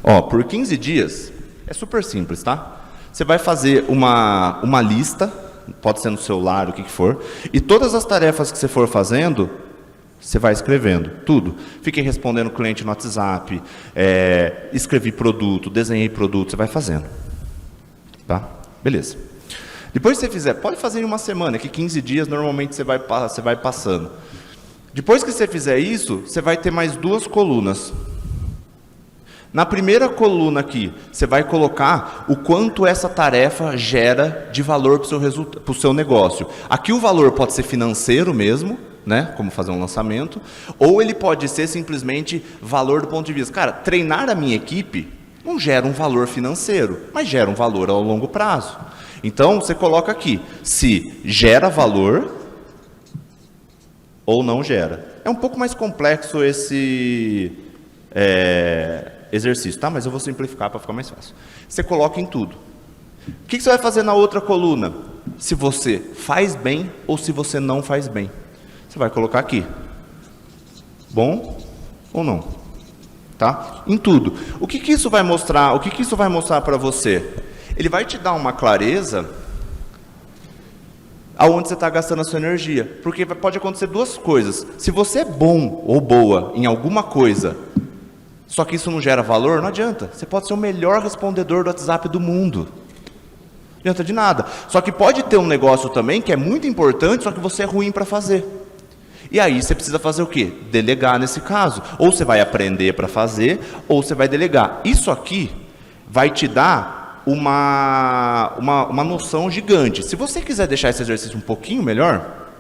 Speaker 2: Ó, por 15 dias, é super simples, tá? Você vai fazer uma lista, pode ser no celular, o que for, e todas as tarefas que você for fazendo, você vai escrevendo, tudo. Fiquei respondendo cliente no WhatsApp, escrevi produto, desenhei produto, você vai fazendo. Tá? Beleza. Depois que você fizer, pode fazer em uma semana, que 15 dias normalmente você vai passando. Depois que você fizer isso, você vai ter mais 2 colunas. Na primeira coluna aqui, você vai colocar o quanto essa tarefa gera de valor para o seu negócio. Aqui o valor pode ser financeiro mesmo, né, como fazer um lançamento, ou ele pode ser simplesmente valor do ponto de vista. Cara, treinar a minha equipe não gera um valor financeiro, mas gera um valor ao longo prazo. Então, você coloca aqui, se gera valor ou não gera. É um pouco mais complexo esse... exercício, tá? Mas eu vou simplificar para ficar mais fácil. Você coloca em tudo. O que você vai fazer na outra coluna? Se você faz bem ou se você não faz bem. Você vai colocar aqui. Bom ou não? Tá? Em tudo. O que isso vai mostrar? O que isso vai mostrar para você? Ele vai te dar uma clareza aonde você está gastando a sua energia. Porque pode acontecer 2 coisas. Se você é bom ou boa em alguma coisa, só que isso não gera valor, não adianta. Você pode ser o melhor respondedor do WhatsApp do mundo. Não adianta de nada. Só que pode ter um negócio também que é muito importante, só que você é ruim para fazer. E aí você precisa fazer o quê? Delegar nesse caso. Ou você vai aprender para fazer, ou você vai delegar. Isso aqui vai te dar uma noção gigante. Se você quiser deixar esse exercício um pouquinho melhor,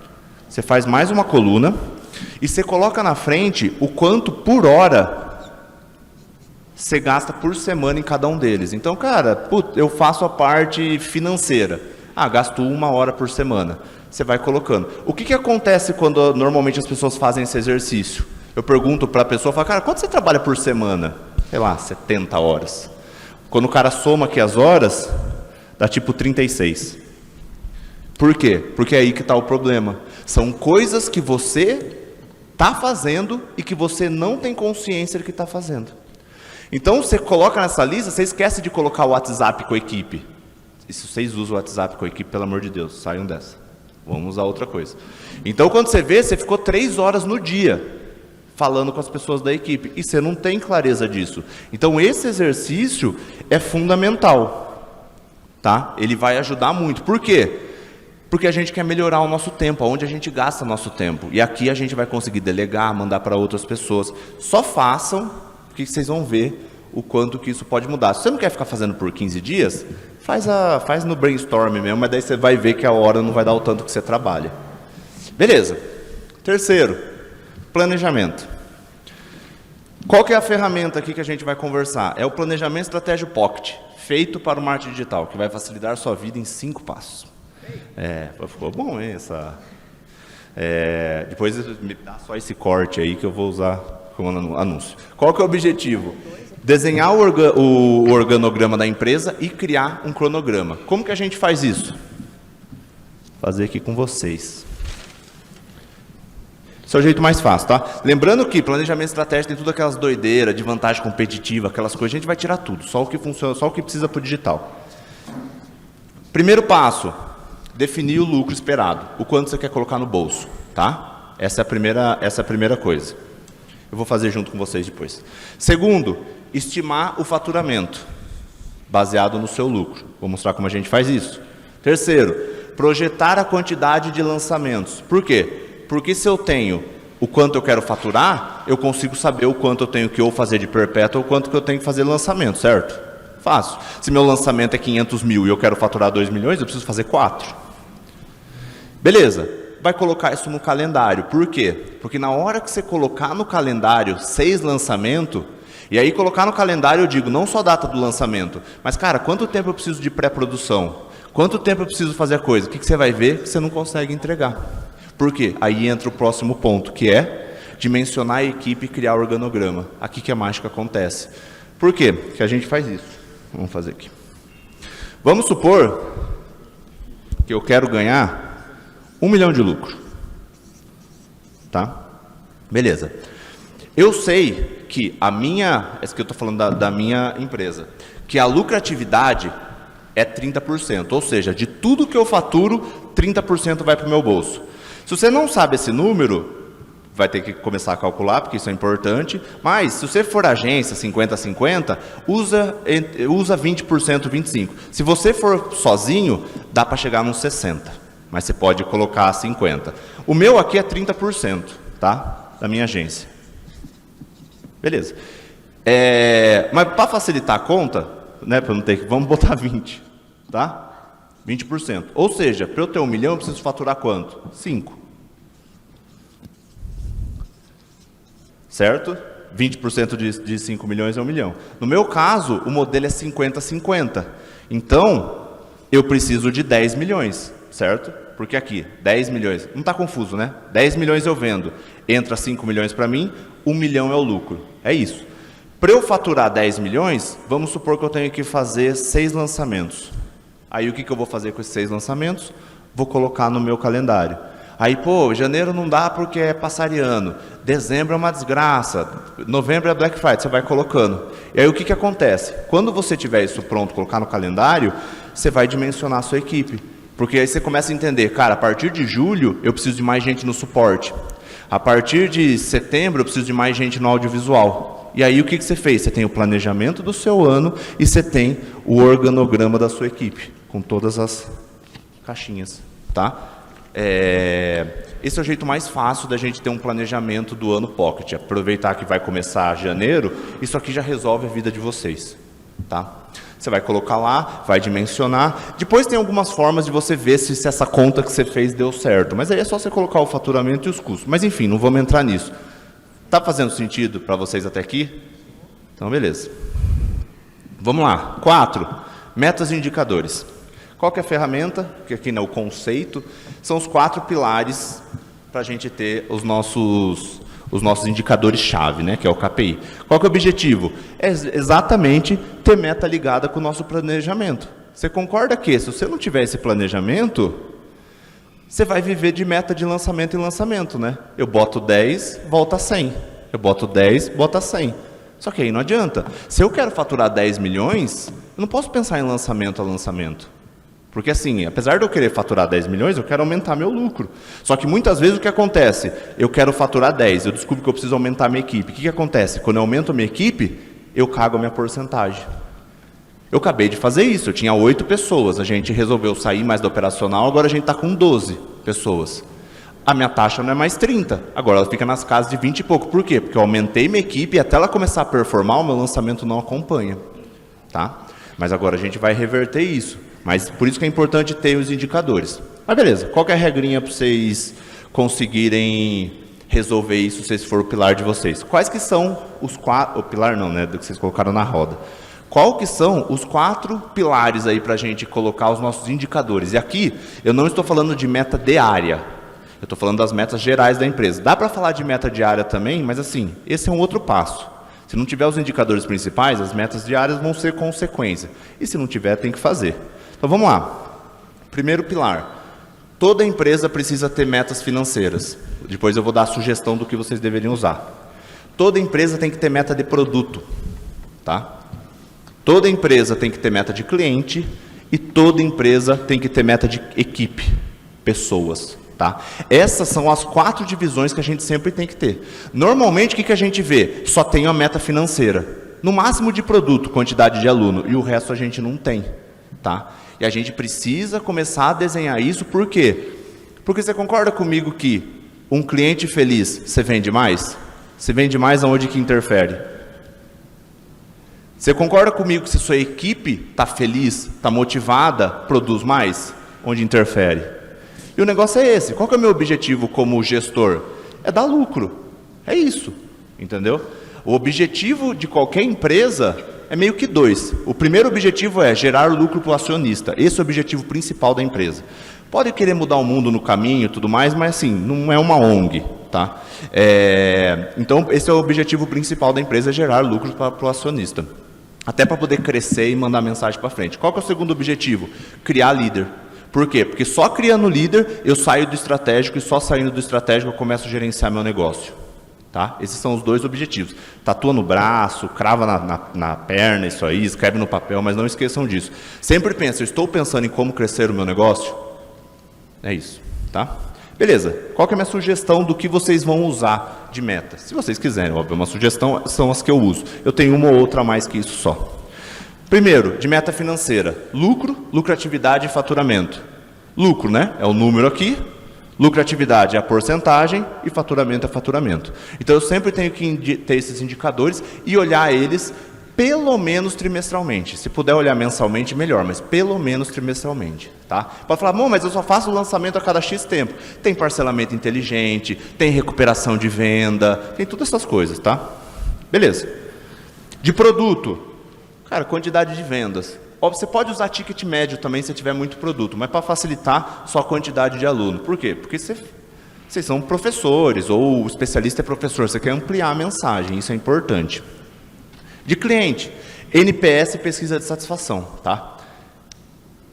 Speaker 2: você faz mais uma coluna e você coloca na frente o quanto por hora você gasta por semana em cada um deles. Então, cara, eu faço a parte financeira. Gasto 1 hora por semana. Você vai colocando. O que acontece quando normalmente as pessoas fazem esse exercício? Eu pergunto para a pessoa, falo, cara, quanto você trabalha por semana? Sei lá, 70 horas. Quando o cara soma aqui as horas, dá tipo 36. Por quê? Porque é aí que está o problema. São coisas que você está fazendo e que você não tem consciência de que está fazendo. Então, você coloca nessa lista, você esquece de colocar o WhatsApp com a equipe. E se vocês usam o WhatsApp com a equipe, pelo amor de Deus, saiam dessa. Vamos usar outra coisa. Então, quando você vê, você ficou 3 horas no dia falando com as pessoas da equipe. E você não tem clareza disso. Então, esse exercício é fundamental. Tá? Ele vai ajudar muito. Por quê? Porque a gente quer melhorar o nosso tempo, aonde a gente gasta nosso tempo. E aqui a gente vai conseguir delegar, mandar para outras pessoas. Só façam, que vocês vão ver o quanto que isso pode mudar. Se você não quer ficar fazendo por 15 dias, faz no brainstorm mesmo, mas daí você vai ver que a hora não vai dar o tanto que você trabalha. Beleza. Terceiro, planejamento. Qual que é a ferramenta aqui que a gente vai conversar? É o Planejamento Estratégia Pocket, feito para o marketing digital, que vai facilitar a sua vida em 5 passos. Ficou bom, hein? Depois me dá só esse corte aí que eu vou usar como anúncio. Qual que é o objetivo? Desenhar o organograma da empresa e criar um cronograma. Como que a gente faz isso? Vou fazer aqui com vocês. Esse é o jeito mais fácil, tá? Lembrando que planejamento estratégico tem tudo aquelas doideiras de vantagem competitiva, aquelas coisas, a gente vai tirar tudo, só o que funciona, só o que precisa para o digital. Primeiro passo, definir o lucro esperado, o quanto você quer colocar no bolso, tá? Essa é a primeira coisa. Eu vou fazer junto com vocês depois. Segundo, estimar o faturamento, baseado no seu lucro. Vou mostrar como a gente faz isso. Terceiro, projetar a quantidade de lançamentos. Por quê? Porque se eu tenho o quanto eu quero faturar, eu consigo saber o quanto eu tenho que ou fazer de perpétuo ou quanto que eu tenho que fazer lançamento, certo? Fácil. Se meu lançamento é 500 mil e eu quero faturar 2 milhões, eu preciso fazer 4. Beleza. vai colocar isso no calendário. Por quê? Porque na hora que você colocar no calendário 6 lançamentos, e aí colocar no calendário eu digo, não só a data do lançamento, mas cara, quanto tempo eu preciso de pré-produção? Quanto tempo eu preciso fazer a coisa? O que você vai ver que você não consegue entregar? Por quê? Aí entra o próximo ponto, que é dimensionar a equipe e criar o organograma. Aqui que a mágica acontece. Por quê que a gente faz isso? Vamos fazer aqui. Vamos supor que eu quero ganhar 1 milhão de lucro. Tá? Beleza. Eu sei que a minha, essa que eu estou falando da minha empresa, que a lucratividade é 30%, ou seja, de tudo que eu faturo, 30% vai para o meu bolso. Se você não sabe esse número, vai ter que começar a calcular, porque isso é importante, mas se você for agência 50-50, usa 20%, 25%. Se você for sozinho, dá para chegar nos 60%, mas você pode colocar 50%. O meu aqui é 30%, tá? Da minha agência. Beleza. Mas para facilitar a conta, né, para não ter que, vamos botar 20%, tá? 20%. Ou seja, para eu ter 1 milhão, eu preciso faturar quanto? 5. Certo? 20% de 5 milhões é 1 milhão. No meu caso, o modelo é 50-50. Então, eu preciso de 10 milhões, certo? Porque aqui, 10 milhões, não está confuso, né? 10 milhões eu vendo, entra 5 milhões para mim, 1 milhão é o lucro. É isso. Para eu faturar 10 milhões, vamos supor que eu tenho que fazer 6 lançamentos. Aí o que eu vou fazer com esses 6 lançamentos? Vou colocar no meu calendário. Aí, pô, janeiro não dá porque é passariano, dezembro é uma desgraça, novembro é Black Friday, você vai colocando. E aí o que acontece? Quando você tiver isso pronto, colocar no calendário, você vai dimensionar a sua equipe. Porque aí você começa a entender, cara, a partir de julho eu preciso de mais gente no suporte. A partir de setembro eu preciso de mais gente no audiovisual. E aí o que você fez? Você tem o planejamento do seu ano e você tem o organograma da sua equipe, com todas as caixinhas, tá? Esse é o jeito mais fácil da gente ter um planejamento do ano Pocket. Aproveitar que vai começar janeiro, isso aqui já resolve a vida de vocês, tá? Você vai colocar lá, vai dimensionar. Depois tem algumas formas de você ver se essa conta que você fez deu certo. Mas aí é só você colocar o faturamento e os custos. Mas enfim, não vamos entrar nisso. Tá fazendo sentido para vocês até aqui? Então, beleza. Vamos lá. 4. Metas e indicadores. Qual que é a ferramenta? Que aqui o conceito são os 4 pilares para a gente ter os nossos indicadores-chave, né? Que é o KPI. Qual que é o objetivo? É exatamente ter meta ligada com o nosso planejamento. Você concorda que se você não tiver esse planejamento, você vai viver de meta de lançamento em lançamento, né? Eu boto 10, volta 100. Eu boto 10, bota 100. Só que aí não adianta. Se eu quero faturar 10 milhões, eu não posso pensar em lançamento a lançamento. Porque assim, apesar de eu querer faturar 10 milhões, eu quero aumentar meu lucro. Só que muitas vezes o que acontece? Eu quero faturar 10, eu descubro que eu preciso aumentar a minha equipe. O que acontece? Quando eu aumento a minha equipe, eu cago a minha porcentagem. Eu acabei de fazer isso, eu tinha 8 pessoas, a gente resolveu sair mais do operacional, agora a gente está com 12 pessoas. A minha taxa não é mais 30, agora ela fica nas casas de 20 e pouco. Por quê? Porque eu aumentei minha equipe e até ela começar a performar, o meu lançamento não acompanha. Tá? Mas agora a gente vai reverter isso. Mas por isso que é importante ter os indicadores. Mas beleza, qual que é a regrinha para vocês conseguirem resolver isso, se esse for o pilar de vocês? Quais que são os 4... O pilar não, né? Do que vocês colocaram na roda. Qual que são os 4 pilares aí para a gente colocar os nossos indicadores? E aqui, eu não estou falando de meta diária. Eu estou falando das metas gerais da empresa. Dá para falar de meta diária também, mas assim, esse é um outro passo. Se não tiver os indicadores principais, as metas diárias vão ser consequência. E se não tiver, tem que fazer. Então vamos lá. Primeiro pilar. Toda empresa precisa ter metas financeiras. Depois eu vou dar a sugestão do que vocês deveriam usar. Toda empresa tem que ter meta de produto. Tá? Toda empresa tem que ter meta de cliente e toda empresa tem que ter meta de equipe, pessoas. Tá? Essas são as 4 divisões que a gente sempre tem que ter. Normalmente, o que a gente vê? Só tem a meta financeira. No máximo de produto, quantidade de aluno, e o resto a gente não tem. Tá? E a gente precisa começar a desenhar isso, por quê? Porque você concorda comigo que um cliente feliz, você vende mais? Você vende mais aonde que interfere? Você concorda comigo que se sua equipe está feliz, está motivada, produz mais? Onde interfere? E o negócio é esse. Qual que é o meu objetivo como gestor? É dar lucro. É isso. Entendeu? O objetivo de qualquer empresa é meio que dois. O primeiro objetivo é gerar lucro para o acionista. Esse é o objetivo principal da empresa. Pode querer mudar o mundo no caminho e tudo mais, mas assim, não é uma ONG. Tá? Então, esse é o objetivo principal da empresa, é gerar lucro para o acionista. Até para poder crescer e mandar mensagem para frente. Qual que é o segundo objetivo? Criar líder. Por quê? Porque só criando líder, eu saio do estratégico e só saindo do estratégico eu começo a gerenciar meu negócio. Tá? Esses são os dois objetivos. Tatua no braço, crava na perna, isso aí, escreve no papel, mas não esqueçam disso. Sempre pensa, eu estou pensando em como crescer o meu negócio? É isso, tá? Beleza, qual que é a minha sugestão do que vocês vão usar de meta? Se vocês quiserem, óbvio, uma sugestão são as que eu uso. Eu tenho uma ou outra a mais que isso só. Primeiro, de meta financeira, lucro, lucratividade e faturamento. Lucro, né? É o número aqui. Lucratividade é a porcentagem e faturamento é faturamento. Então eu sempre tenho que ter esses indicadores e olhar eles pelo menos trimestralmente. Se puder olhar mensalmente, melhor, mas pelo menos trimestralmente. Tá? Pode falar, bom, mas eu só faço o lançamento a cada X tempo. Tem parcelamento inteligente, tem recuperação de venda, tem todas essas coisas. Tá? Beleza. De produto, cara, quantidade de vendas. Você pode usar ticket médio também se tiver muito produto, mas para facilitar, só a quantidade de aluno. Por quê? Porque vocês são professores, ou o especialista é professor, você quer ampliar a mensagem, isso é importante. De cliente, NPS e pesquisa de satisfação. Tá?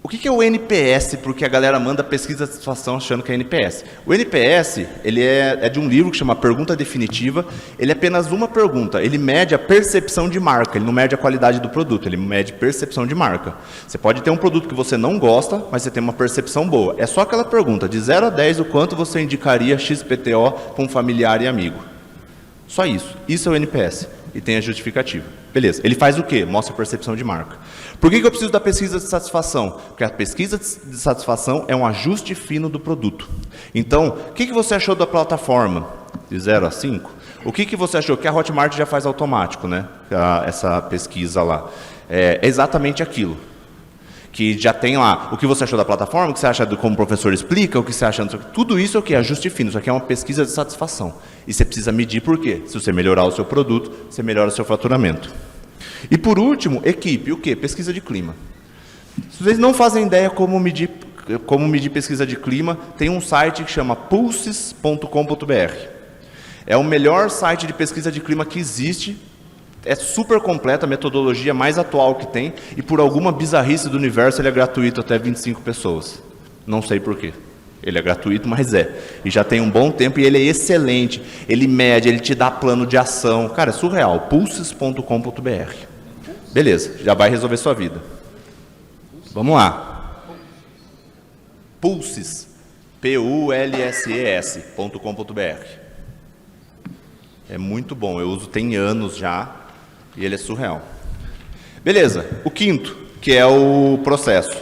Speaker 2: O que é o NPS? Porque a galera manda pesquisa de satisfação achando que é NPS. O NPS ele é de um livro que chama Pergunta Definitiva. Ele é apenas uma pergunta. Ele mede a percepção de marca. Ele não mede a qualidade do produto. Ele mede percepção de marca. Você pode ter um produto que você não gosta, mas você tem uma percepção boa. É só aquela pergunta. De 0 a 10, o quanto você indicaria XPTO para um familiar e amigo? Só isso. Isso é o NPS. E tem a justificativa. Beleza. Ele faz o quê? Mostra a percepção de marca. Por que eu preciso da pesquisa de satisfação? Porque a pesquisa de satisfação é um ajuste fino do produto. Então, o que você achou da plataforma? De 0 a 5? O que você achou? Que a Hotmart já faz automático, né? Essa pesquisa lá. É exatamente aquilo. Que já tem lá o que você achou da plataforma, o que você acha de como o professor explica, o que você acha... Tudo isso é o que? Ajuste fino. Isso aqui é uma pesquisa de satisfação. E você precisa medir por quê? Se você melhorar o seu produto, você melhora o seu faturamento. E por último, equipe. O quê? Pesquisa de clima. Se vocês não fazem ideia como medir pesquisa de clima, tem um site que chama pulses.com.br. É o melhor site de pesquisa de clima que existe. É super completa, a metodologia mais atual que tem, e por alguma bizarrice do universo ele é gratuito até 25 pessoas. Não sei porquê. Ele é gratuito, mas é. E já tem um bom tempo e ele é excelente. Ele mede, ele te dá plano de ação. Cara, é surreal. Pulses.com.br. Beleza, já vai resolver sua vida. Vamos lá. Pulses. Pulses.com.br. É muito bom. Eu uso tem anos já. E ele é surreal. Beleza, o quinto, que é o processo.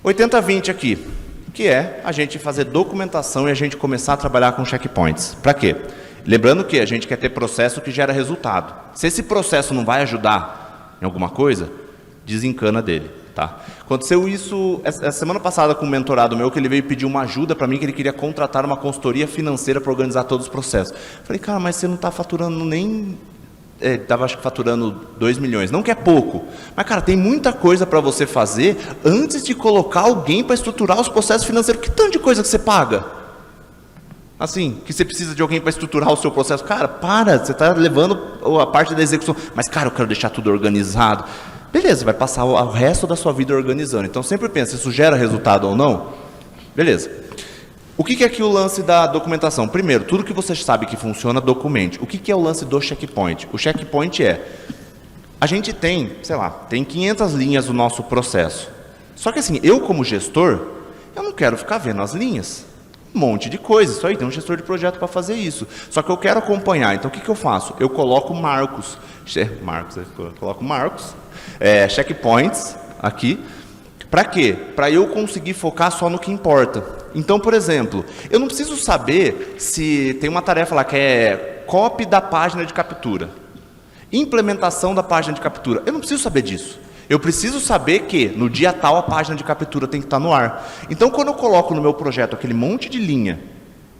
Speaker 2: 80-20 aqui, que é a gente fazer documentação e a gente começar a trabalhar com checkpoints. Para quê? Lembrando que a gente quer ter processo que gera resultado. Se esse processo não vai ajudar em alguma coisa, desencana dele. Tá? Aconteceu isso essa semana passada com um mentorado meu, que ele veio pedir uma ajuda para mim, que ele queria contratar uma consultoria financeira para organizar todos os processos. Falei, cara, mas você não está faturando nem... Estava acho que faturando 2 milhões, não que é pouco, mas cara, tem muita coisa para você fazer antes de colocar alguém para estruturar os processos financeiros. Que tanto de coisa que você paga? Assim, que você precisa de alguém para estruturar o seu processo. Cara, você está levando a parte da execução, mas cara, eu quero deixar tudo organizado. Beleza, vai passar o resto da sua vida organizando, então sempre pensa, isso gera resultado ou não? Beleza. O que é aqui o lance da documentação? Primeiro, tudo que você sabe que funciona, documente. O que é o lance do checkpoint? O checkpoint a gente tem, sei lá, tem 500 linhas no nosso processo. Só que assim, eu como gestor, eu não quero ficar vendo as linhas. Um monte de coisa, isso aí, tem um gestor de projeto para fazer isso. Só que eu quero acompanhar, então o que eu faço? Eu coloco marcos, checkpoints aqui. Para quê? Para eu conseguir focar só no que importa. Então, por exemplo, eu não preciso saber se tem uma tarefa lá que é copy da página de captura, implementação da página de captura. Eu não preciso saber disso. Eu preciso saber que no dia tal a página de captura tem que estar no ar. Então, quando eu coloco no meu projeto aquele monte de linha,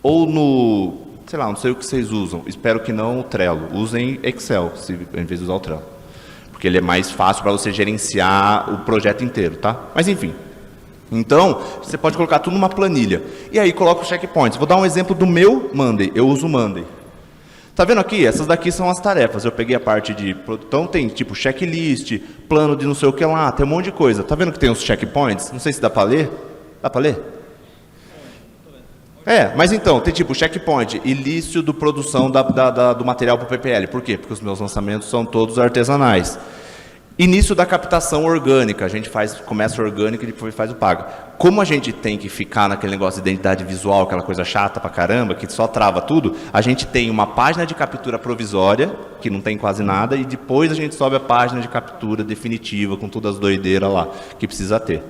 Speaker 2: ou no, sei lá, não sei o que vocês usam, espero que não o Trello, usem Excel, em vez de usar o Trello. Porque ele é mais fácil para você gerenciar o projeto inteiro, tá? Mas enfim. Então, você pode colocar tudo numa planilha. E aí coloca os checkpoints. Vou dar um exemplo do meu Monday, eu uso o Monday. Tá vendo aqui? Essas daqui são as tarefas. Eu peguei a parte de... Então tem tipo checklist, plano de não sei o que lá, tem um monte de coisa. Tá vendo que tem os checkpoints? Não sei se dá para ler. Dá para ler? Mas então, tem tipo checkpoint, início do produção do material para o PPL. Por quê? Porque os meus lançamentos são todos artesanais. Início da captação orgânica, a gente começa orgânico e depois faz o pago. Como a gente tem que ficar naquele negócio de identidade visual, aquela coisa chata pra caramba, que só trava tudo, a gente tem uma página de captura provisória, que não tem quase nada, e depois a gente sobe a página de captura definitiva, com todas as doideiras lá, que precisa ter.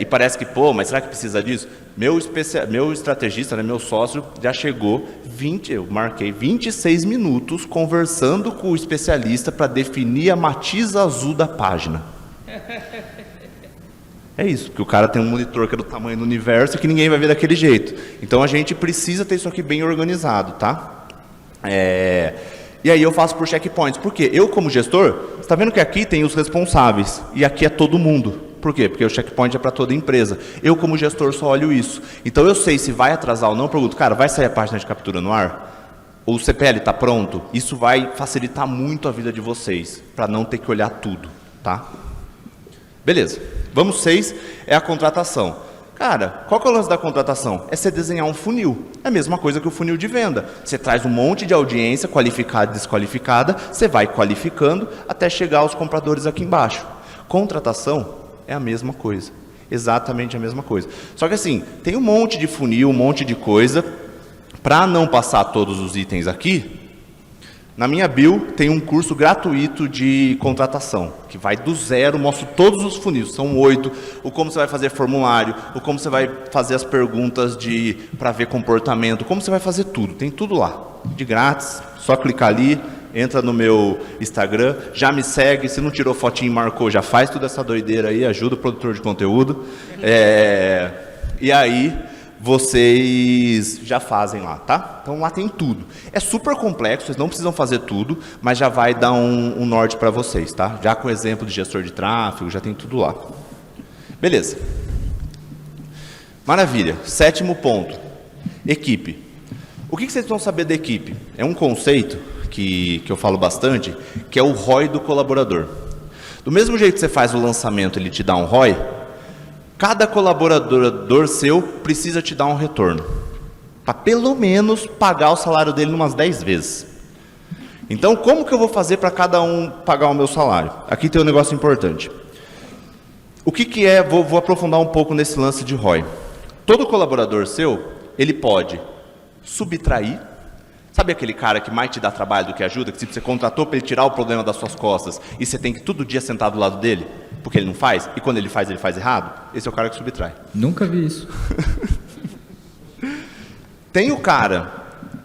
Speaker 2: E parece que, mas será que precisa disso? Meu estrategista, né, meu sócio, já chegou, eu marquei 26 minutos conversando com o especialista para definir a matiz azul da página. É isso, porque o cara tem um monitor que é do tamanho do universo que ninguém vai ver daquele jeito. Então a gente precisa ter isso aqui bem organizado, tá? E aí eu faço por checkpoints. Por quê? Eu, como gestor, você está vendo que aqui tem os responsáveis e aqui é todo mundo. Por quê? Porque o checkpoint é para toda empresa. Eu, como gestor, só olho isso. Então, eu sei se vai atrasar ou não. Eu pergunto, cara, vai sair a página de captura no ar? O CPL está pronto? Isso vai facilitar muito a vida de vocês, para não ter que olhar tudo, tá? Beleza. Vamos 6, é a contratação. Cara, qual que é o lance da contratação? É você desenhar um funil. É a mesma coisa que o funil de venda. Você traz um monte de audiência, qualificada e desqualificada, você vai qualificando até chegar aos compradores aqui embaixo. Contratação é a mesma coisa, exatamente a mesma coisa. Só que assim, tem um monte de funil, um monte de coisa. Para não passar todos os itens aqui, na minha bio tem um curso gratuito de contratação, que vai do zero, mostro todos os funis, são 8, o como você vai fazer formulário, o como você vai fazer as perguntas para ver comportamento, como você vai fazer tudo, tem tudo lá, de grátis, só clicar ali. Entra no meu Instagram, já me segue, se não tirou fotinho e marcou, já faz toda essa doideira aí, ajuda o produtor de conteúdo. E aí, vocês já fazem lá, tá? Então lá tem tudo. É super complexo, vocês não precisam fazer tudo, mas já vai dar um norte para vocês, tá? Já com exemplo de gestor de tráfego, já tem tudo lá. Beleza. Maravilha. 7º ponto. Equipe. O que vocês vão saber da equipe? É um conceito que eu falo bastante, que é o ROI do colaborador. Do mesmo jeito que você faz o lançamento, ele te dá um ROI, cada colaborador seu precisa te dar um retorno, para pelo menos pagar o salário dele umas 10 vezes. Então, como que eu vou fazer para cada um pagar o meu salário? Aqui tem um negócio importante. O que é, vou aprofundar um pouco nesse lance de ROI. Todo colaborador seu, ele pode subtrair. Sabe aquele cara que mais te dá trabalho do que ajuda? Que tipo, você contratou para ele tirar o problema das suas costas e você tem que todo dia sentar do lado dele? Porque ele não faz? E quando ele faz errado? Esse é o cara que subtrai.
Speaker 4: Nunca vi isso.
Speaker 2: Tem o cara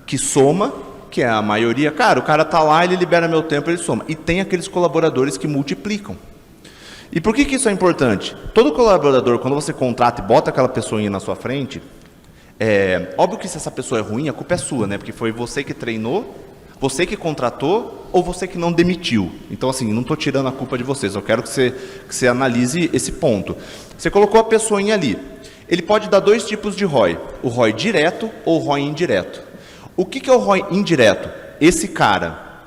Speaker 2: que soma, que é a maioria. Cara, o cara tá lá, ele libera meu tempo, ele soma. E tem aqueles colaboradores que multiplicam. E por que isso é importante? Todo colaborador, quando você contrata e bota aquela pessoinha na sua frente... óbvio que se essa pessoa é ruim, a culpa é sua, né? Porque foi você que treinou, você que contratou ou você que não demitiu. Então, assim, não estou tirando a culpa de vocês. Eu quero que você analise esse ponto. Você colocou a pessoinha ali. Ele pode dar 2 tipos de ROI. O ROI direto ou o ROI indireto. O que é o ROI indireto? Esse cara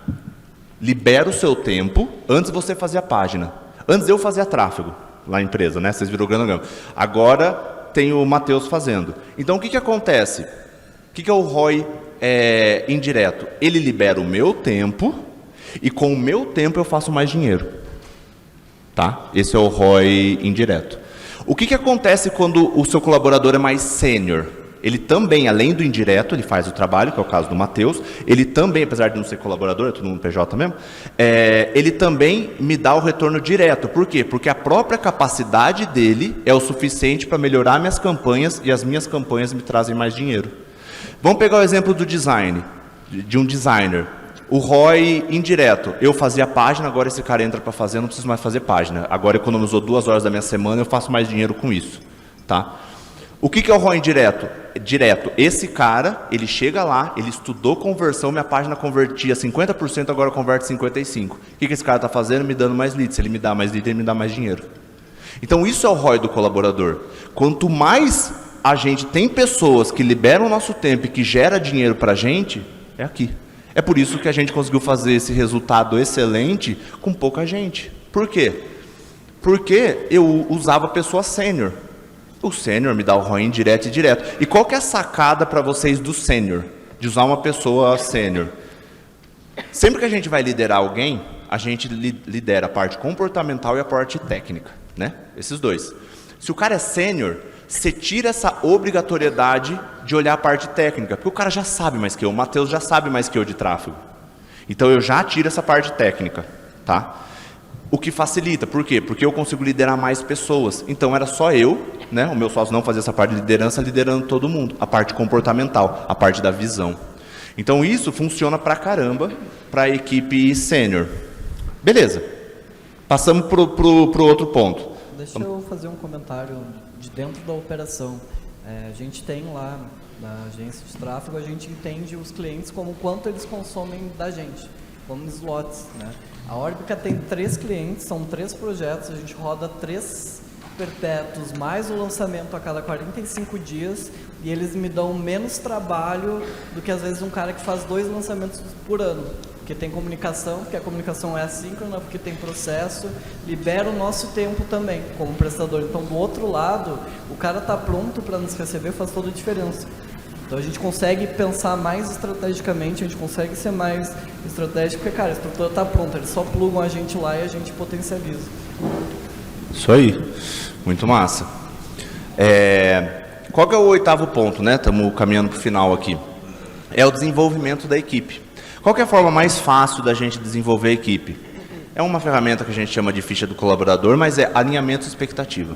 Speaker 2: libera o seu tempo antes de você fazer a página. Antes eu fazia tráfego lá na empresa, né? Vocês viram o cronograma. Agora... tem o Matheus fazendo. Então, o que acontece? O que é o ROI indireto? Ele libera o meu tempo e com o meu tempo eu faço mais dinheiro. Tá? Esse é o ROI indireto. O que acontece quando o seu colaborador é mais sênior? Ele também, além do indireto, ele faz o trabalho, que é o caso do Matheus, ele também, apesar de não ser colaborador, é tudo no PJ mesmo, ele também me dá o retorno direto. Por quê? Porque a própria capacidade dele é o suficiente para melhorar minhas campanhas e as minhas campanhas me trazem mais dinheiro. Vamos pegar o exemplo do design, de um designer. O ROI indireto, eu fazia página, agora esse cara entra para fazer, eu não preciso mais fazer página. Agora economizou 2 horas da minha semana, eu faço mais dinheiro com isso. Tá? O que é o ROI indireto? Direto, esse cara, ele chega lá, ele estudou conversão, minha página convertia 50%, agora converte 55%. O que esse cara está fazendo? Me dando mais leads. Se ele me dá mais leads, ele me dá mais dinheiro. Então isso é o ROI do colaborador. Quanto mais a gente tem pessoas que liberam o nosso tempo e que gera dinheiro para a gente, é aqui. É por isso que a gente conseguiu fazer esse resultado excelente com pouca gente. Por quê? Porque eu usava pessoa sênior. O sênior me dá o ROI indireto e direto. E qual que é a sacada para vocês do sênior? De usar uma pessoa sênior? Sempre que a gente vai liderar alguém, a gente lidera a parte comportamental e a parte técnica, né? Esses dois. Se o cara é sênior, você tira essa obrigatoriedade de olhar a parte técnica, porque o cara já sabe mais que eu, o Matheus já sabe mais que eu de tráfego. Então eu já tiro essa parte técnica, tá? O que facilita, por quê? Porque eu consigo liderar mais pessoas. Então era só eu, né? O meu sócio não fazia essa parte de liderança, liderando todo mundo. A parte comportamental, a parte da visão. Então isso funciona pra caramba para a equipe sênior. Beleza. Passamos pro outro ponto.
Speaker 3: Deixa eu fazer um comentário de dentro da operação. A gente tem lá na agência de tráfego, a gente entende os clientes como quanto eles consomem da gente, como slots, né? A Orbica tem 3 clientes, são 3 projetos, a gente roda 3 perpétuos, mais o lançamento a cada 45 dias, e eles me dão menos trabalho do que às vezes um cara que faz 2 lançamentos por ano. Porque tem comunicação, porque a comunicação é assíncrona, porque tem processo, libera o nosso tempo também, como prestador. Então, do outro lado, o cara está pronto para nos receber, faz toda a diferença. Então, a gente consegue pensar mais estrategicamente, a gente consegue ser mais estratégico, porque, cara, a estrutura está pronta, eles só plugam a gente lá e a gente potencializa.
Speaker 2: Isso aí, muito massa. Qual que é o 8º ponto, né? Estamos caminhando para o final aqui. É o desenvolvimento da equipe. Qual que é a forma mais fácil da gente desenvolver a equipe? É uma ferramenta que a gente chama de ficha do colaborador, mas é alinhamento de expectativa.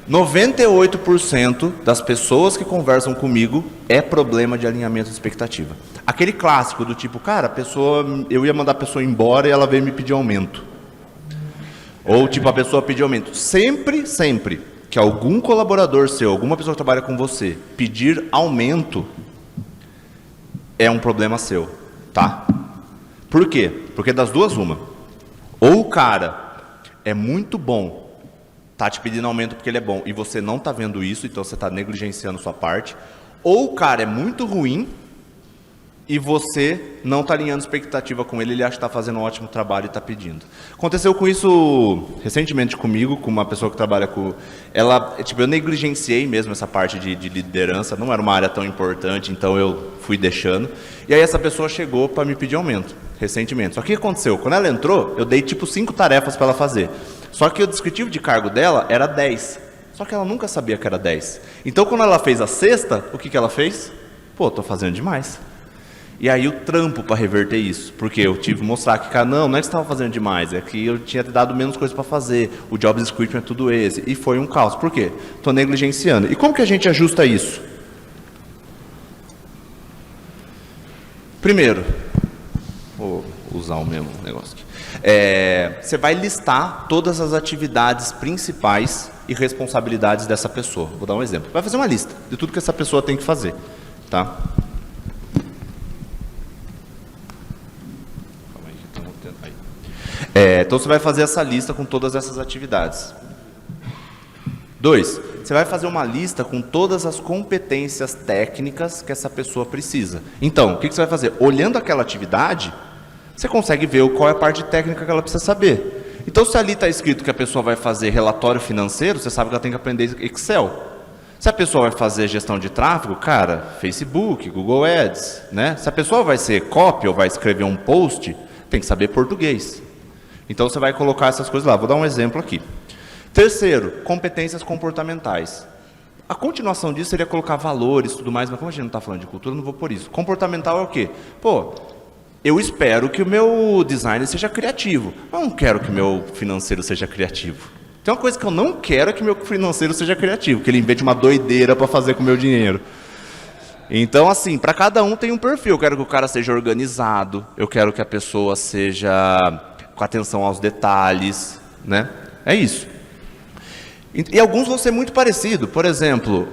Speaker 2: 98% das pessoas que conversam comigo é problema de alinhamento de expectativa. Aquele clássico do tipo, cara, eu ia mandar a pessoa embora e ela veio me pedir aumento. Ou tipo, a pessoa pediu aumento. Sempre que algum colaborador seu, alguma pessoa que trabalha com você, pedir aumento, é um problema seu, tá? Por quê? Porque das duas, uma. Ou o cara é muito bom, tá te pedindo aumento porque ele é bom, e você não tá vendo isso, então você tá negligenciando sua parte. Ou o cara é muito ruim, e você não está alinhando expectativa com ele, ele acha que está fazendo um ótimo trabalho e está pedindo. Aconteceu com isso recentemente comigo, com uma pessoa que trabalha com... eu negligenciei mesmo essa parte de liderança, não era uma área tão importante, então eu fui deixando. E aí essa pessoa chegou para me pedir aumento, recentemente. Só que o que aconteceu? Quando ela entrou, eu dei tipo 5 tarefas para ela fazer. Só que o descritivo de cargo dela era 10. Só que ela nunca sabia que era 10. Então quando ela fez a 6ª, o que ela fez? Pô, estou fazendo demais. E aí o trampo para reverter isso, porque eu tive que mostrar que, cara, não é que você estava fazendo demais, é que eu tinha dado menos coisa para fazer, o job description é tudo esse, e foi um caos. Por quê? Estou negligenciando. E como que a gente ajusta isso? Primeiro, vou usar o mesmo negócio aqui. Você vai listar todas as atividades principais e responsabilidades dessa pessoa. Vou dar um exemplo. Vai fazer uma lista de tudo que essa pessoa tem que fazer, tá? Então você vai fazer essa lista com todas essas atividades. 2, você vai fazer uma lista com todas as competências técnicas que essa pessoa precisa. Então, o que você vai fazer? Olhando aquela atividade, você consegue ver qual é a parte técnica que ela precisa saber. Então, se ali está escrito que a pessoa vai fazer relatório financeiro, você sabe que ela tem que aprender Excel. Se a pessoa vai fazer gestão de tráfego, cara, Facebook, Google Ads, né? Se a pessoa vai ser copy ou vai escrever um post, tem que saber português. Então, você vai colocar essas coisas lá. Vou dar um exemplo aqui. 3º, competências comportamentais. A continuação disso seria colocar valores e tudo mais, mas como a gente não está falando de cultura, não vou por isso. Comportamental é o quê? Pô, eu espero que o meu design seja criativo. Eu não quero que o meu financeiro seja criativo. Tem uma coisa que eu não quero é que o meu financeiro seja criativo, que ele invente uma doideira para fazer com o meu dinheiro. Então, assim, para cada um tem um perfil. Eu quero que o cara seja organizado, eu quero que a pessoa seja com atenção aos detalhes, né? É isso. E alguns vão ser muito parecidos. Por exemplo,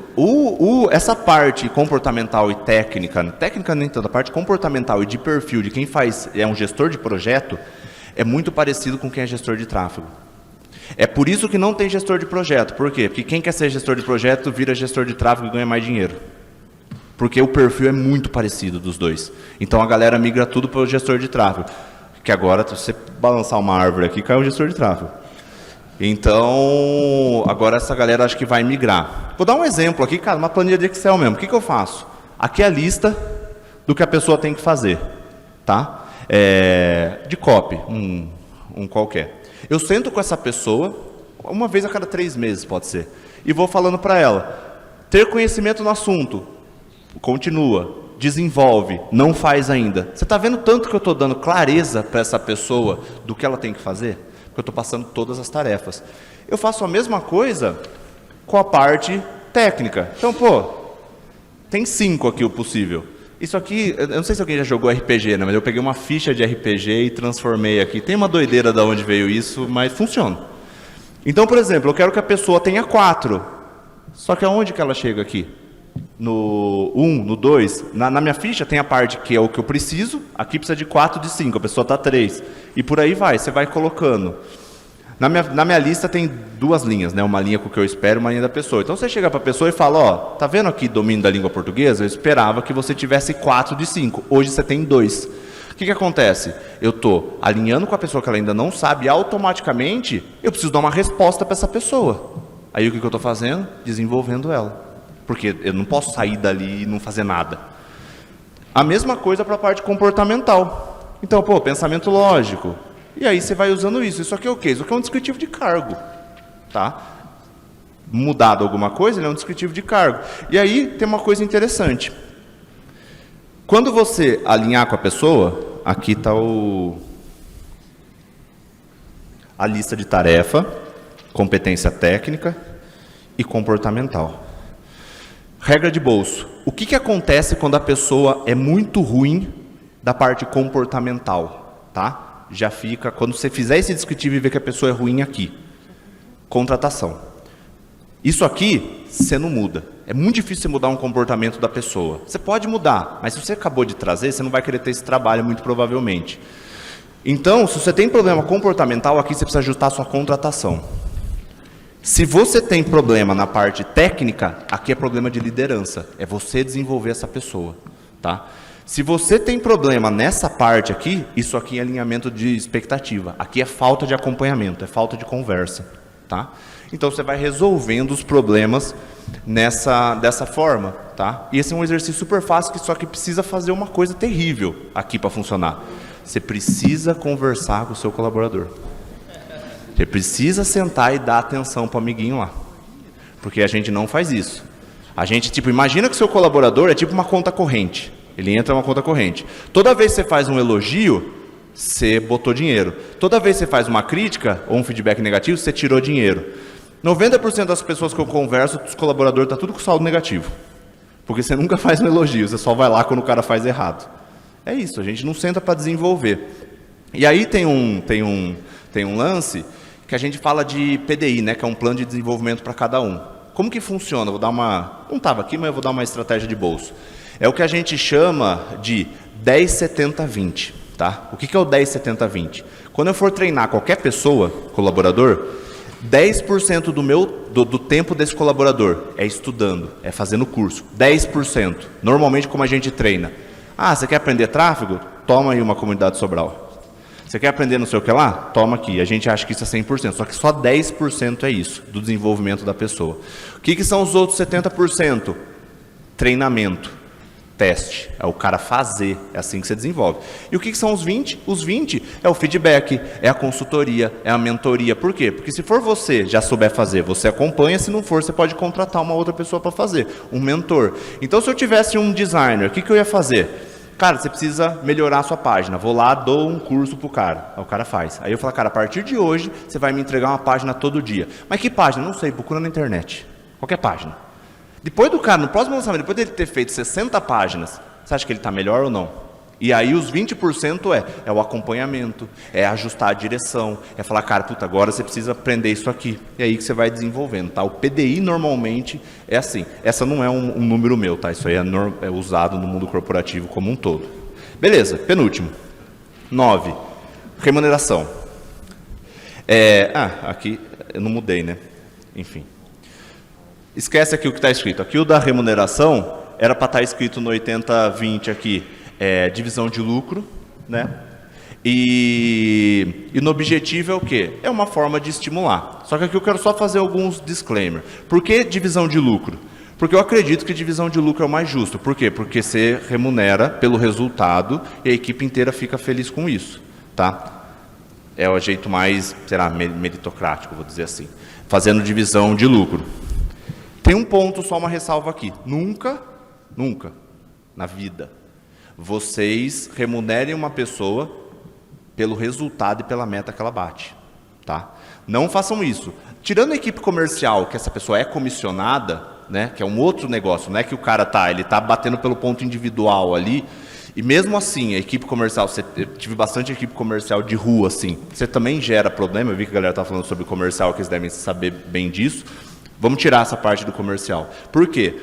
Speaker 2: essa parte comportamental e técnica nem tanto, a parte comportamental e de perfil de quem é um gestor de projeto, é muito parecido com quem é gestor de tráfego. É por isso que não tem gestor de projeto. Por quê? Porque quem quer ser gestor de projeto vira gestor de tráfego e ganha mais dinheiro. Porque o perfil é muito parecido dos dois. Então a galera migra tudo para o gestor de tráfego. Que agora, se você balançar uma árvore aqui, cai o gestor de tráfego. Então, agora essa galera acho que vai migrar. Vou dar um exemplo aqui, cara, uma planilha de Excel mesmo. O que eu faço? Aqui é a lista do que a pessoa tem que fazer. Tá? De copy, um qualquer. Eu sento com essa pessoa, uma vez a cada 3 meses pode ser, e vou falando para ela, ter conhecimento no assunto, continua, desenvolve, não faz ainda. Você está vendo tanto que eu estou dando clareza para essa pessoa do que ela tem que fazer? Porque eu estou passando todas as tarefas. Eu faço a mesma coisa com a parte técnica. Então, tem 5 aqui o possível. Isso aqui, eu não sei se alguém já jogou RPG, né? Mas eu peguei uma ficha de RPG e transformei aqui. Tem uma doideira de onde veio isso, mas funciona. Então, por exemplo, eu quero que a pessoa tenha 4. Só que aonde que ela chega aqui? No 1, no 2. Na minha ficha tem a parte que é o que eu preciso. Aqui precisa de 4, de 5. A pessoa está 3. E por aí vai, você vai colocando. Na minha lista tem 2 linhas, né? Uma linha com o que eu espero e uma linha da pessoa. Então você chega para a pessoa e fala, tá vendo aqui domínio da língua portuguesa? Eu esperava que você tivesse 4 de 5. Hoje você tem 2. O que acontece? Eu estou alinhando com a pessoa que ela ainda não sabe e automaticamente eu preciso dar uma resposta para essa pessoa. Aí o que eu estou fazendo? Desenvolvendo ela. Porque eu não posso sair dali e não fazer nada. A mesma coisa para a parte comportamental. Então, pensamento lógico. E aí você vai usando isso. Isso aqui é o quê? Isso aqui é um descritivo de cargo. Tá? Mudado alguma coisa, ele é um descritivo de cargo. E aí tem uma coisa interessante. Quando você alinhar com a pessoa, aqui está a lista de tarefa, competência técnica e comportamental. Regra de bolso. O que acontece quando a pessoa é muito ruim da parte comportamental? Tá? Já fica, quando você fizer esse descritivo e ver que a pessoa é ruim aqui. Contratação. Isso aqui, você não muda. É muito difícil você mudar um comportamento da pessoa. Você pode mudar, mas se você acabou de trazer, você não vai querer ter esse trabalho, muito provavelmente. Então, se você tem problema comportamental, aqui você precisa ajustar a sua contratação. Se você tem problema na parte técnica, aqui é problema de liderança. É você desenvolver essa pessoa. Tá? Se você tem problema nessa parte aqui, isso aqui é alinhamento de expectativa. Aqui é falta de acompanhamento, é falta de conversa. Tá? Então você vai resolvendo os problemas dessa forma. Tá? E esse é um exercício super fácil, que só que precisa fazer uma coisa terrível aqui para funcionar. Você precisa conversar com o seu colaborador. Você precisa sentar e dar atenção para o amiguinho lá. Porque a gente não faz isso. A gente, imagina que o seu colaborador é tipo uma conta corrente. Ele entra numa conta corrente. Toda vez que você faz um elogio, você botou dinheiro. Toda vez que você faz uma crítica ou um feedback negativo, você tirou dinheiro. 90% das pessoas que eu converso, os colaboradores, está tudo com saldo negativo. Porque você nunca faz um elogio, você só vai lá quando o cara faz errado. É isso, a gente não senta para desenvolver. E aí tem um lance que a gente fala de PDI, né, que é um plano de desenvolvimento para cada um. Como que funciona? Vou dar não estava aqui, mas eu vou dar uma estratégia de bolso. É o que a gente chama de 10-70-20. Tá? O que é o 10-70-20? Quando eu for treinar qualquer pessoa, colaborador, 10% do tempo desse colaborador é estudando, é fazendo curso. 10%. Normalmente, como a gente treina. Você quer aprender tráfego? Toma aí uma comunidade Sobral. Você quer aprender não sei o que lá? Toma aqui. A gente acha que isso é 100%, só que só 10% é isso, do desenvolvimento da pessoa. O que são os outros 70%? Treinamento, teste, é o cara fazer, é assim que você desenvolve. E o que são os 20%? Os 20% é o feedback, é a consultoria, é a mentoria. Por quê? Porque se for você já souber fazer, você acompanha, se não for, você pode contratar uma outra pessoa para fazer, um mentor. Então, se eu tivesse um designer, o que eu ia fazer? Cara, você precisa melhorar a sua página. Vou lá, dou um curso pro cara. Aí o cara faz. Aí eu falo, cara, a partir de hoje, você vai me entregar uma página todo dia. Mas que página? Não sei, procura na internet. Qualquer página. Depois do cara, no próximo lançamento, depois dele ter feito 60 páginas, você acha que ele está melhor ou não? E aí os 20% é o acompanhamento, é ajustar a direção, é falar, cara, puta, agora você precisa aprender isso aqui. E aí que você vai desenvolvendo, tá? O PDI normalmente é assim. Essa não é um número meu, tá? Isso aí é usado no mundo corporativo como um todo. Beleza, penúltimo. 9. Remuneração. Aqui eu não mudei, né? Enfim. Esquece aqui o que está escrito. Aqui o da remuneração era para estar escrito no 80-20 aqui. Divisão de lucro, né? E no objetivo é o quê? É uma forma de estimular. Só que aqui eu quero só fazer alguns disclaimers. Por que divisão de lucro? Porque eu acredito que divisão de lucro é o mais justo. Por quê? Porque você remunera pelo resultado e a equipe inteira fica feliz com isso, tá? É o jeito mais, será, meritocrático, vou dizer assim. Fazendo divisão de lucro. Tem um ponto, só uma ressalva aqui. Nunca, na vida, vocês remunerem uma pessoa pelo resultado e pela meta que ela bate, tá? Não façam isso. Tirando a equipe comercial, que essa pessoa é comissionada, né, que é um outro negócio, não é que o cara ele tá batendo pelo ponto individual ali, e mesmo assim, a equipe comercial, eu tive bastante equipe comercial de rua, assim, você também gera problema, eu vi que a galera tá falando sobre comercial, que eles devem saber bem disso. Vamos tirar essa parte do comercial. Por quê?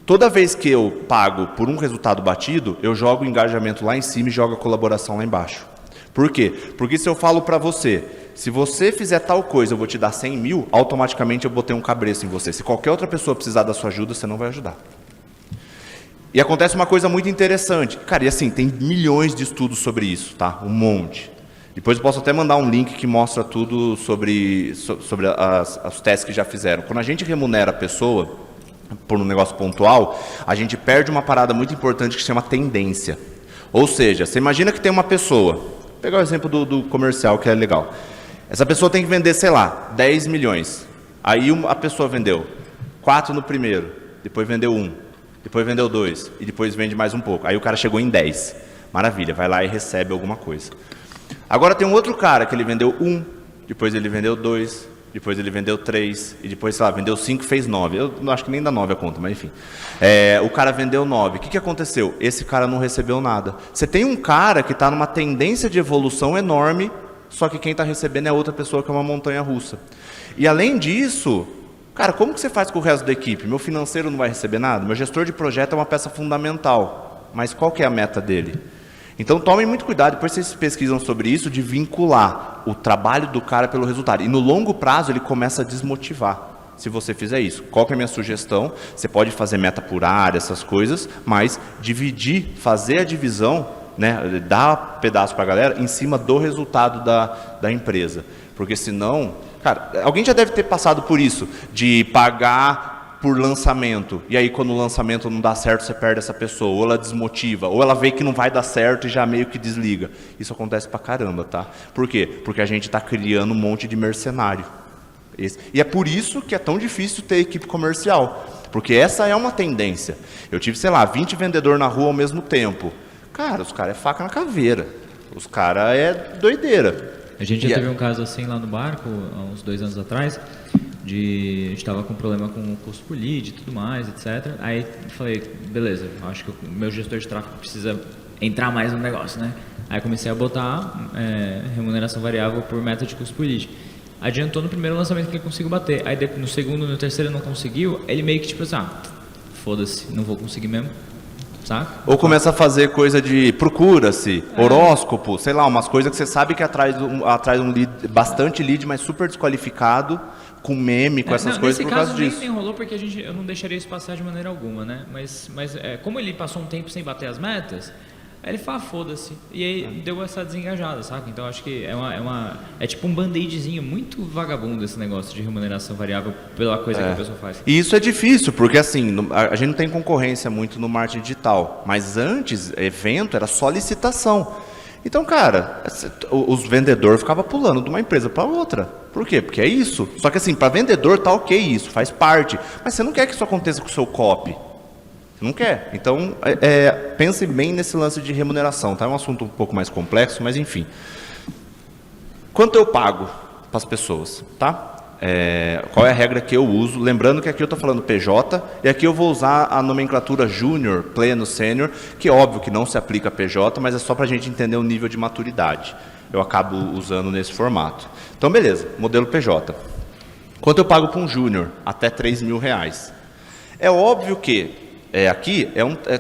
Speaker 2: Toda vez que eu pago por um resultado batido, eu jogo o engajamento lá em cima e jogo a colaboração lá embaixo. Por quê? Porque se eu falo para você, se você fizer tal coisa, eu vou te dar 100 mil, automaticamente eu botei um cabresto em você. Se qualquer outra pessoa precisar da sua ajuda, você não vai ajudar. E acontece uma coisa muito interessante. Cara, e assim, tem milhões de estudos sobre isso, tá? Um monte. Depois eu posso até mandar um link que mostra tudo sobre os testes que já fizeram. Quando a gente remunera a pessoa por um negócio pontual, a gente perde uma parada muito importante que se chama tendência. Ou seja, você imagina que tem uma pessoa, vou pegar o exemplo do comercial que é legal. Essa pessoa tem que vender, sei lá, 10 milhões. Aí a pessoa vendeu 4 no primeiro, depois vendeu 1, depois vendeu 2 e depois vende mais um pouco. Aí o cara chegou em 10. Maravilha, vai lá e recebe alguma coisa. Agora tem um outro cara que ele vendeu 1, depois ele vendeu 2, depois ele vendeu 3, e depois, sei lá, vendeu 5, fez 9. Eu não acho que nem dá 9 a conta, mas enfim. O cara vendeu 9. O que aconteceu? Esse cara não recebeu nada. Você tem um cara que está numa tendência de evolução enorme, só que quem está recebendo é outra pessoa que é uma montanha russa. E além disso, cara, como que você faz com o resto da equipe? Meu financeiro não vai receber nada? Meu gestor de projeto é uma peça fundamental, mas qual que é a meta dele? Então tomem muito cuidado, depois vocês pesquisam sobre isso, de vincular o trabalho do cara pelo resultado. E no longo prazo ele começa a desmotivar, se você fizer isso. Qual que é a minha sugestão? Você pode fazer meta por área, essas coisas, mas dividir, fazer a divisão, né, dar pedaço para a galera em cima do resultado da empresa. Porque senão, cara, alguém já deve ter passado por isso, de pagar por lançamento, e aí quando o lançamento não dá certo, você perde essa pessoa, ou ela desmotiva, ou ela vê que não vai dar certo e já meio que desliga. Isso acontece pra caramba, tá? Por quê? Porque a gente está criando um monte de mercenário. E é por isso que é tão difícil ter equipe comercial, porque essa é uma tendência. Eu tive, sei lá, 20 vendedores na rua ao mesmo tempo. Cara, os caras é faca na caveira, os caras é doideira.
Speaker 4: A gente já teve um caso assim lá no barco, há uns 2 anos atrás, a gente estava com problema com o custo por lead e tudo mais, etc. Aí eu falei, beleza, acho que o meu gestor de tráfego precisa entrar mais no negócio, né? Aí comecei a botar remuneração variável por meta de custo por lead. Adiantou no primeiro lançamento que ele conseguiu bater. Aí no segundo, no terceiro não conseguiu, ele meio que tipo assim, foda-se, não vou conseguir mesmo. Saca?
Speaker 2: Ou começa a fazer coisa de procura-se, horóscopo, sei lá, umas coisas que você sabe que atrai um lead, bastante lead, mas super desqualificado, com meme, com essas coisas por causa disso.
Speaker 4: Nem rolou porque eu não deixaria isso passar de maneira alguma, né? Mas como ele passou um tempo sem bater as metas, aí ele fala, foda-se. E aí deu essa desengajada, saca? Então acho que é tipo um band-aidzinho muito vagabundo esse negócio de remuneração variável pela coisa que a pessoa faz.
Speaker 2: E isso é difícil, porque assim, a gente não tem concorrência muito no marketing digital, mas antes, evento era só licitação. Então, cara, os vendedores ficavam pulando de uma empresa para outra. Por quê? Porque é isso. Só que assim, para vendedor tá ok isso, faz parte. Mas você não quer que isso aconteça com o seu copy. Você não quer. Então, pense bem nesse lance de remuneração. Tá? É um assunto um pouco mais complexo, mas enfim. Quanto eu pago para as pessoas? Tá? Qual é a regra que eu uso? Lembrando que aqui eu estou falando PJ e aqui eu vou usar a nomenclatura Júnior, Pleno, Sênior, que é óbvio que não se aplica a PJ, mas é só para a gente entender o nível de maturidade. Eu acabo usando nesse formato. Então, beleza, modelo PJ. Quanto eu pago para um Júnior? Até R$3.000. É óbvio que aqui,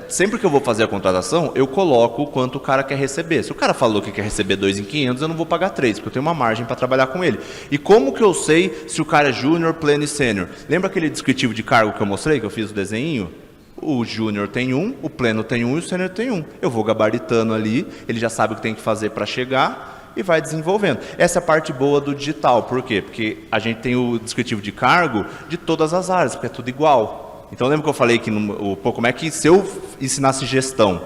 Speaker 2: sempre que eu vou fazer a contratação, eu coloco o quanto o cara quer receber. Se o cara falou que quer receber 2.500, eu não vou pagar 3, porque eu tenho uma margem para trabalhar com ele. E como que eu sei se o cara é júnior, pleno e sênior? Lembra aquele descritivo de cargo que eu mostrei, que eu fiz o desenho? O júnior tem 1, o pleno tem 1 e o sênior tem 1. Eu vou gabaritando ali, ele já sabe o que tem que fazer para chegar e vai desenvolvendo. Essa é a parte boa do digital. Por quê? Porque a gente tem o descritivo de cargo de todas as áreas, porque é tudo igual. Então, lembra que eu falei que como é que se eu ensinasse gestão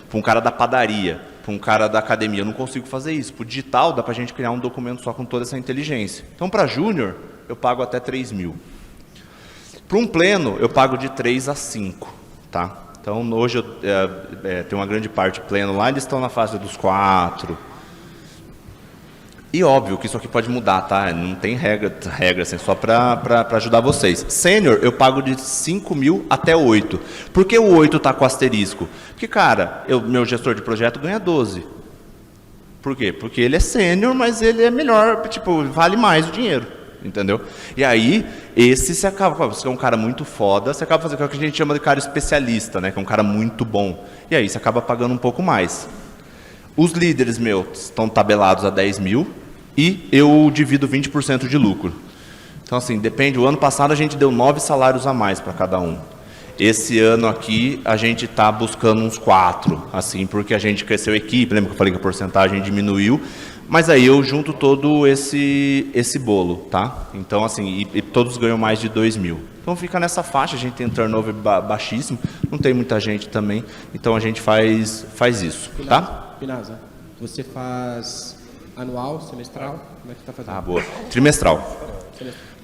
Speaker 2: para um cara da padaria, para um cara da academia, eu não consigo fazer isso. Para o digital, dá para a gente criar um documento só com toda essa inteligência. Então, para júnior, eu pago até 3.000. Para um pleno, eu pago de 3 a 5. Tá? Então, hoje eu tenho uma grande parte pleno lá, eles estão na fase dos 4. E óbvio que isso aqui pode mudar, tá? Não tem regra assim, só para ajudar vocês. Sênior, eu pago de 5.000 até 8. Por que o 8 está com asterisco? Porque, cara, meu gestor de projeto ganha 12. Por quê? Porque ele é sênior, mas ele é melhor, tipo, vale mais o dinheiro, entendeu? E aí, você é um cara muito foda, você acaba fazendo o que a gente chama de cara especialista, né? Que é um cara muito bom. E aí, você acaba pagando um pouco mais. Os líderes meus estão tabelados a 10.000 e eu divido 20% de lucro. Então, assim, depende. O ano passado a gente deu 9 salários a mais para cada um. Esse ano aqui a gente está buscando uns 4, assim, porque a gente cresceu a equipe. Lembra que eu falei que a porcentagem diminuiu? Mas aí eu junto todo esse bolo, tá? Então, assim, e todos ganham mais de 2.000. Então fica nessa faixa, a gente tem turnover baixíssimo, não tem muita gente também, então a gente faz isso, tá?
Speaker 1: Pinaza, você faz anual, semestral? Como é que está fazendo?
Speaker 2: Ah, boa. Trimestral.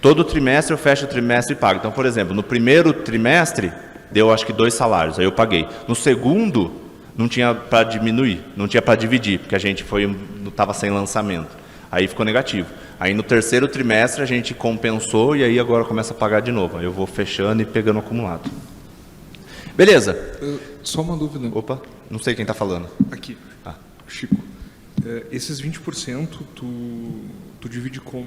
Speaker 2: Todo trimestre eu fecho o trimestre e pago. Então, por exemplo, no primeiro trimestre deu acho que 2 salários, aí eu paguei. No segundo não tinha para diminuir, não tinha para dividir, porque a gente estava sem lançamento. Aí ficou negativo. Aí no terceiro trimestre a gente compensou e aí agora começa a pagar de novo. Aí eu vou fechando e pegando o acumulado. Beleza.
Speaker 5: Só uma dúvida.
Speaker 2: Opa, não sei quem está falando.
Speaker 5: Aqui, Chico. Esses 20% tu divide como?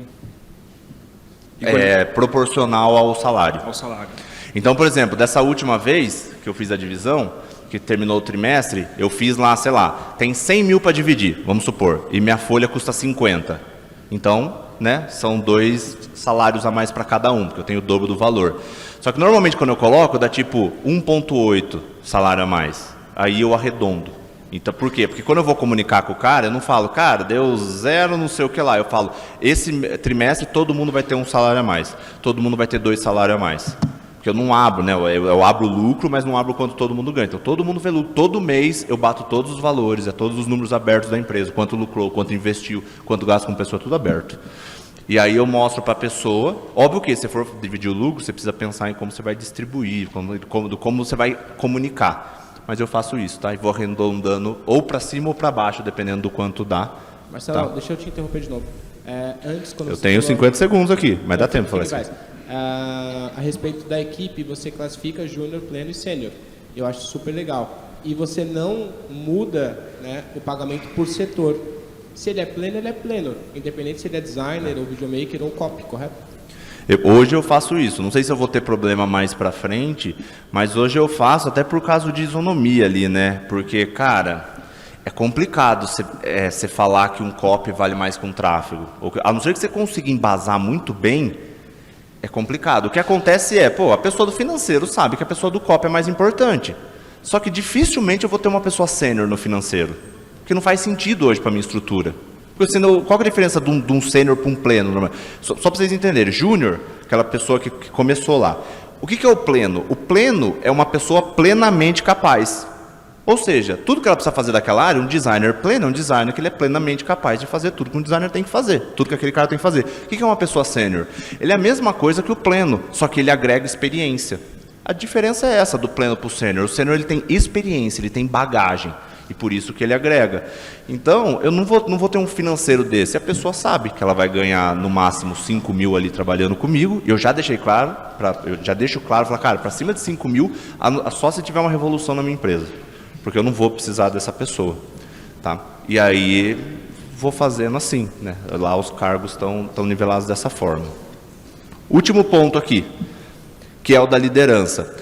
Speaker 2: Proporcional ao salário.
Speaker 5: Ao salário.
Speaker 2: Então, por exemplo, dessa última vez que eu fiz a divisão, que terminou o trimestre, eu fiz lá, sei lá, tem 100.000 para dividir, vamos supor, e minha folha custa 50. Então, né, são 2 salários a mais para cada um, porque eu tenho o dobro do valor. Só que normalmente quando eu coloco, dá tipo 1,8 salário a mais. Aí eu arredondo. Então, por quê? Porque quando eu vou comunicar com o cara, eu não falo, cara, deu 0 não sei o que lá. Eu falo, esse trimestre todo mundo vai ter 1 salário a mais. Todo mundo vai ter 2 salários a mais. Porque eu não abro, né? Eu abro lucro, mas não abro quanto todo mundo ganha. Então, todo mundo vê lucro. Todo mês eu bato todos os valores, todos os números abertos da empresa. Quanto lucrou, quanto investiu, quanto gasta com pessoa, tudo aberto. E aí eu mostro para a pessoa. Óbvio que se você for dividir o lucro, você precisa pensar em como você vai distribuir, como você vai comunicar. Mas eu faço isso, tá? E vou arredondando ou para cima ou para baixo, dependendo do quanto dá.
Speaker 1: Marcelo,
Speaker 2: tá?
Speaker 1: deixa eu te interromper de novo.
Speaker 2: Eu tenho 50 segundos aqui, mas dá tempo de falar isso.
Speaker 1: A respeito da equipe, você classifica júnior, pleno e sênior. Eu acho super legal. E você não muda, né, o pagamento por setor. Se ele é pleno, independente se ele é designer ou videomaker ou copy, correto?
Speaker 2: Hoje eu faço isso. Não sei se eu vou ter problema mais para frente, mas hoje eu faço até por causa de isonomia ali, né? Porque, cara, é complicado você falar que um copy vale mais que um tráfego. A não ser que você consiga embasar muito bem, é complicado. O que acontece a pessoa do financeiro sabe que a pessoa do copy é mais importante. Só que dificilmente eu vou ter uma pessoa sênior no financeiro. Porque não faz sentido hoje para a minha estrutura. Porque, qual é a diferença de um sênior para um pleno? Só para vocês entenderem. Júnior, aquela pessoa que começou lá. O que é o pleno? O pleno é uma pessoa plenamente capaz. Ou seja, tudo que ela precisa fazer daquela área, um designer pleno é um designer que ele é plenamente capaz de fazer tudo que um designer tem que fazer. Tudo que aquele cara tem que fazer. O que é uma pessoa sênior? Ele é a mesma coisa que o pleno, só que ele agrega experiência. A diferença é essa do pleno para o sênior. O sênior ele tem experiência, ele tem bagagem. E por isso que ele agrega. Então, eu não vou ter um financeiro desse. A pessoa sabe que ela vai ganhar no máximo 5 mil ali trabalhando comigo. E eu já deixei claro, falar, cara, para cima de 5 mil, só se tiver uma revolução na minha empresa. Porque eu não vou precisar dessa pessoa. Tá? E aí, vou fazendo assim, né? Lá os cargos estão nivelados dessa forma. Último ponto aqui, que é o da liderança.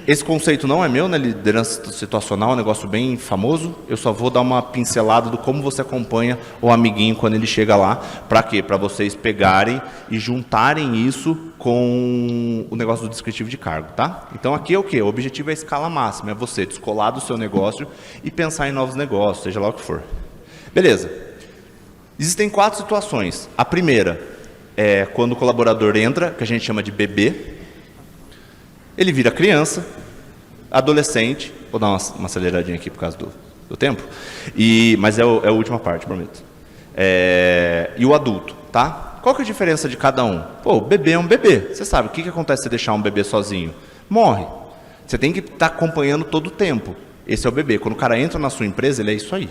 Speaker 2: Esse conceito não é meu, né? Liderança situacional é um negócio bem famoso. Eu só vou dar uma pincelada do como você acompanha o amiguinho quando ele chega lá. Para quê? Para vocês pegarem e juntarem isso com o negócio do descritivo de cargo, tá? Então aqui é o quê? O objetivo é a escala máxima, é você descolar do seu negócio e pensar em novos negócios, seja lá o que for. Beleza. Existem 4 situações. A primeira é quando o colaborador entra, que a gente chama de bebê. Ele vira criança, adolescente, vou dar uma aceleradinha aqui por causa do tempo, mas é a última parte, prometo. E o adulto, tá? Qual que é a diferença de cada um? Pô, o bebê é um bebê. Você sabe o que acontece se deixar um bebê sozinho? Morre. Você tem que estar acompanhando todo o tempo. Esse é o bebê. Quando o cara entra na sua empresa, ele é isso aí.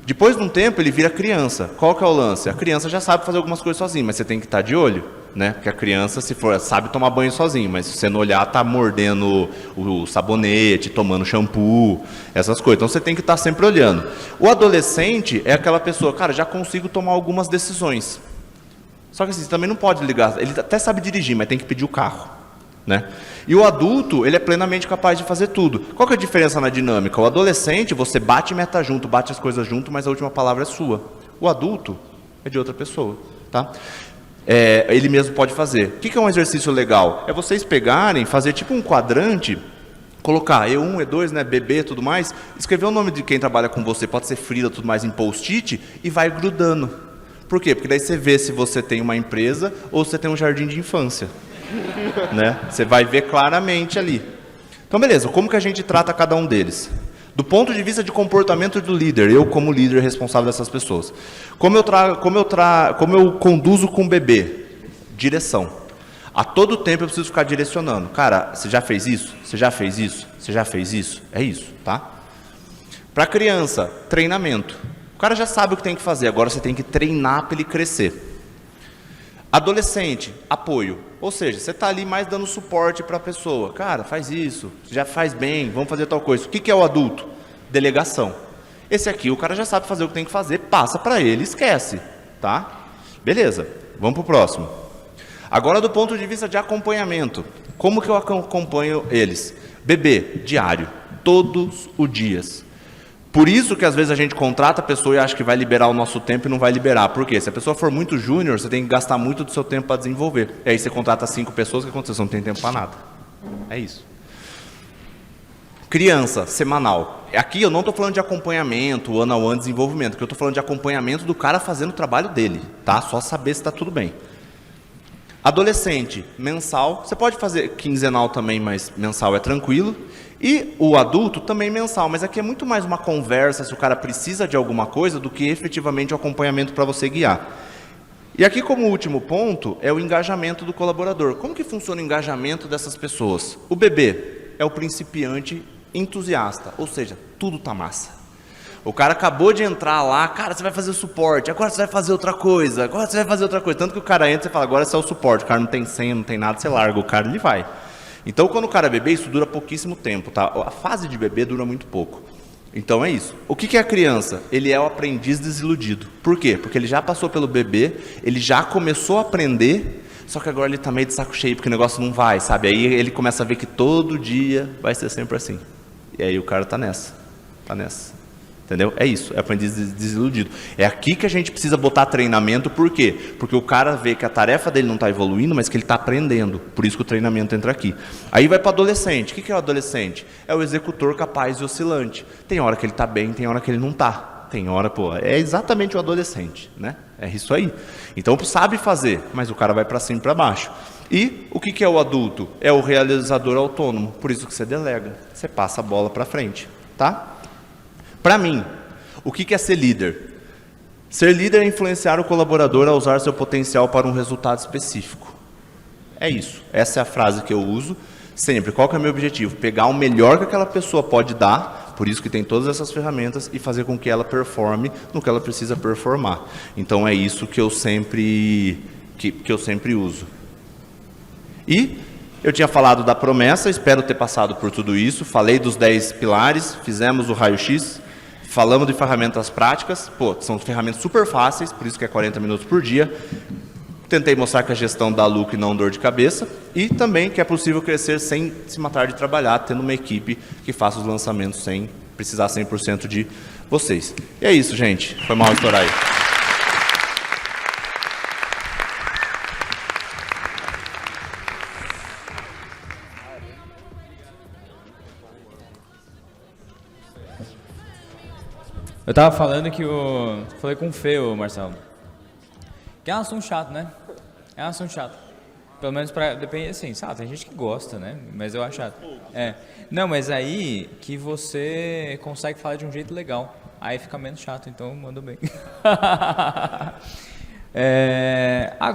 Speaker 2: Depois de um tempo, ele vira criança. Qual que é o lance? A criança já sabe fazer algumas coisas sozinha, mas você tem que estar de olho, né? Porque a criança, se for, sabe tomar banho sozinho, mas se você não olhar, tá mordendo o sabonete, tomando shampoo, essas coisas. Então você tem que estar sempre olhando. O adolescente é aquela pessoa, cara, já consigo tomar algumas decisões. Só que assim, você também não pode ligar, ele até sabe dirigir, mas tem que pedir o carro, né? E o adulto, ele é plenamente capaz de fazer tudo. Qual que é a diferença na dinâmica? O adolescente, você bate meta junto, bate as coisas junto, mas a última palavra é sua. O adulto é de outra pessoa, tá? Ele mesmo pode fazer. O que é um exercício legal? É vocês pegarem, fazer tipo um quadrante, colocar E1, E2, né, bebê, tudo mais, escrever o nome de quem trabalha com você, pode ser Frida, tudo mais, em post-it, e vai grudando. Por quê? Porque daí você vê se você tem uma empresa ou se você tem um jardim de infância. Né? Você vai ver claramente ali. Então, beleza, como que a gente trata cada um deles? Do ponto de vista de comportamento do líder, eu como líder responsável dessas pessoas. Como eu conduzo com o bebê? Direção. A todo tempo eu preciso ficar direcionando. Cara, você já fez isso? Você já fez isso? Você já fez isso? É isso, tá? Para criança, treinamento. O cara já sabe o que tem que fazer, agora você tem que treinar para ele crescer. Adolescente, apoio. Ou seja, você está ali mais dando suporte para a pessoa. Cara, faz isso, já faz bem, vamos fazer tal coisa. O que é o adulto? Delegação. Esse aqui, o cara já sabe fazer o que tem que fazer, passa para ele, esquece. Tá? Beleza, vamos para o próximo. Agora, do ponto de vista de acompanhamento. Como que eu acompanho eles? Bebê, diário, todos os dias. Por isso que às vezes a gente contrata a pessoa e acha que vai liberar o nosso tempo e não vai liberar. Por quê? Se a pessoa for muito júnior, você tem que gastar muito do seu tempo para desenvolver. E aí você contrata 5 pessoas, o que acontece? Você não tem tempo para nada. É isso. Criança, semanal. Aqui eu não estou falando de acompanhamento, one-on-one, desenvolvimento, porque eu estou falando de acompanhamento do cara fazendo o trabalho dele. Tá? Só saber se está tudo bem. Adolescente, mensal. Você pode fazer quinzenal também, mas mensal é tranquilo. E o adulto também mensal, mas aqui é muito mais uma conversa se o cara precisa de alguma coisa do que efetivamente o acompanhamento para você guiar. E aqui como último ponto é o engajamento do colaborador. Como que funciona o engajamento dessas pessoas? O bebê é o principiante entusiasta, ou seja, tudo tá massa. O cara acabou de entrar lá, cara, você vai fazer suporte, agora você vai fazer outra coisa, agora você vai fazer outra coisa. Tanto que o cara entra e fala, agora você é o suporte, o cara não tem senha, não tem nada, você larga o cara, ele vai. Então, quando o cara é bebê, isso dura pouquíssimo tempo, tá? A fase de bebê dura muito pouco. Então, é isso. O que é a criança? Ele é o aprendiz desiludido. Por quê? Porque ele já passou pelo bebê, ele já começou a aprender, só que agora ele tá meio de saco cheio, porque o negócio não vai, sabe? Aí ele começa a ver que todo dia vai ser sempre assim. E aí o cara tá nessa. Entendeu? É isso, é aprendiz desiludido. É aqui que a gente precisa botar treinamento, por quê? Porque o cara vê que a tarefa dele não está evoluindo, mas que ele está aprendendo. Por isso que o treinamento entra aqui. Aí vai para o adolescente. O que é o adolescente? É o executor capaz e oscilante. Tem hora que ele está bem, tem hora que ele não está. Tem hora, é exatamente o adolescente, né? É isso aí. Então sabe fazer, mas o cara vai para cima e para baixo. E o que é o adulto? É o realizador autônomo. Por isso que você delega. Você passa a bola para frente, tá? Para mim, o que é ser líder? Ser líder é influenciar o colaborador a usar seu potencial para um resultado específico. É isso. Essa é a frase que eu uso sempre. Qual que é o meu objetivo? Pegar o melhor que aquela pessoa pode dar, Por isso que tem todas essas ferramentas e fazer com que ela performe no que ela precisa performar. Então é isso que eu sempre uso. E eu tinha falado da promessa, espero ter passado por tudo isso, falei dos 10 pilares, fizemos o raio-x, falamos de ferramentas práticas, são ferramentas super fáceis, por isso que é 40 minutos por dia. Tentei mostrar que a gestão dá lucro e não dor de cabeça, e também que é possível crescer sem se matar de trabalhar, tendo uma equipe que faça os lançamentos sem precisar 100% de vocês. E é isso, gente. Foi mal estourar aí.
Speaker 6: Eu tava falando que falei com o Fê, Marcelo. Que é um assunto chato, né? É um assunto chato. Pelo menos depende, assim, sabe, tem gente que gosta, né? Mas eu acho chato. Não, mas aí que você consegue falar de um jeito legal. Aí fica menos chato, então mandou bem. Agora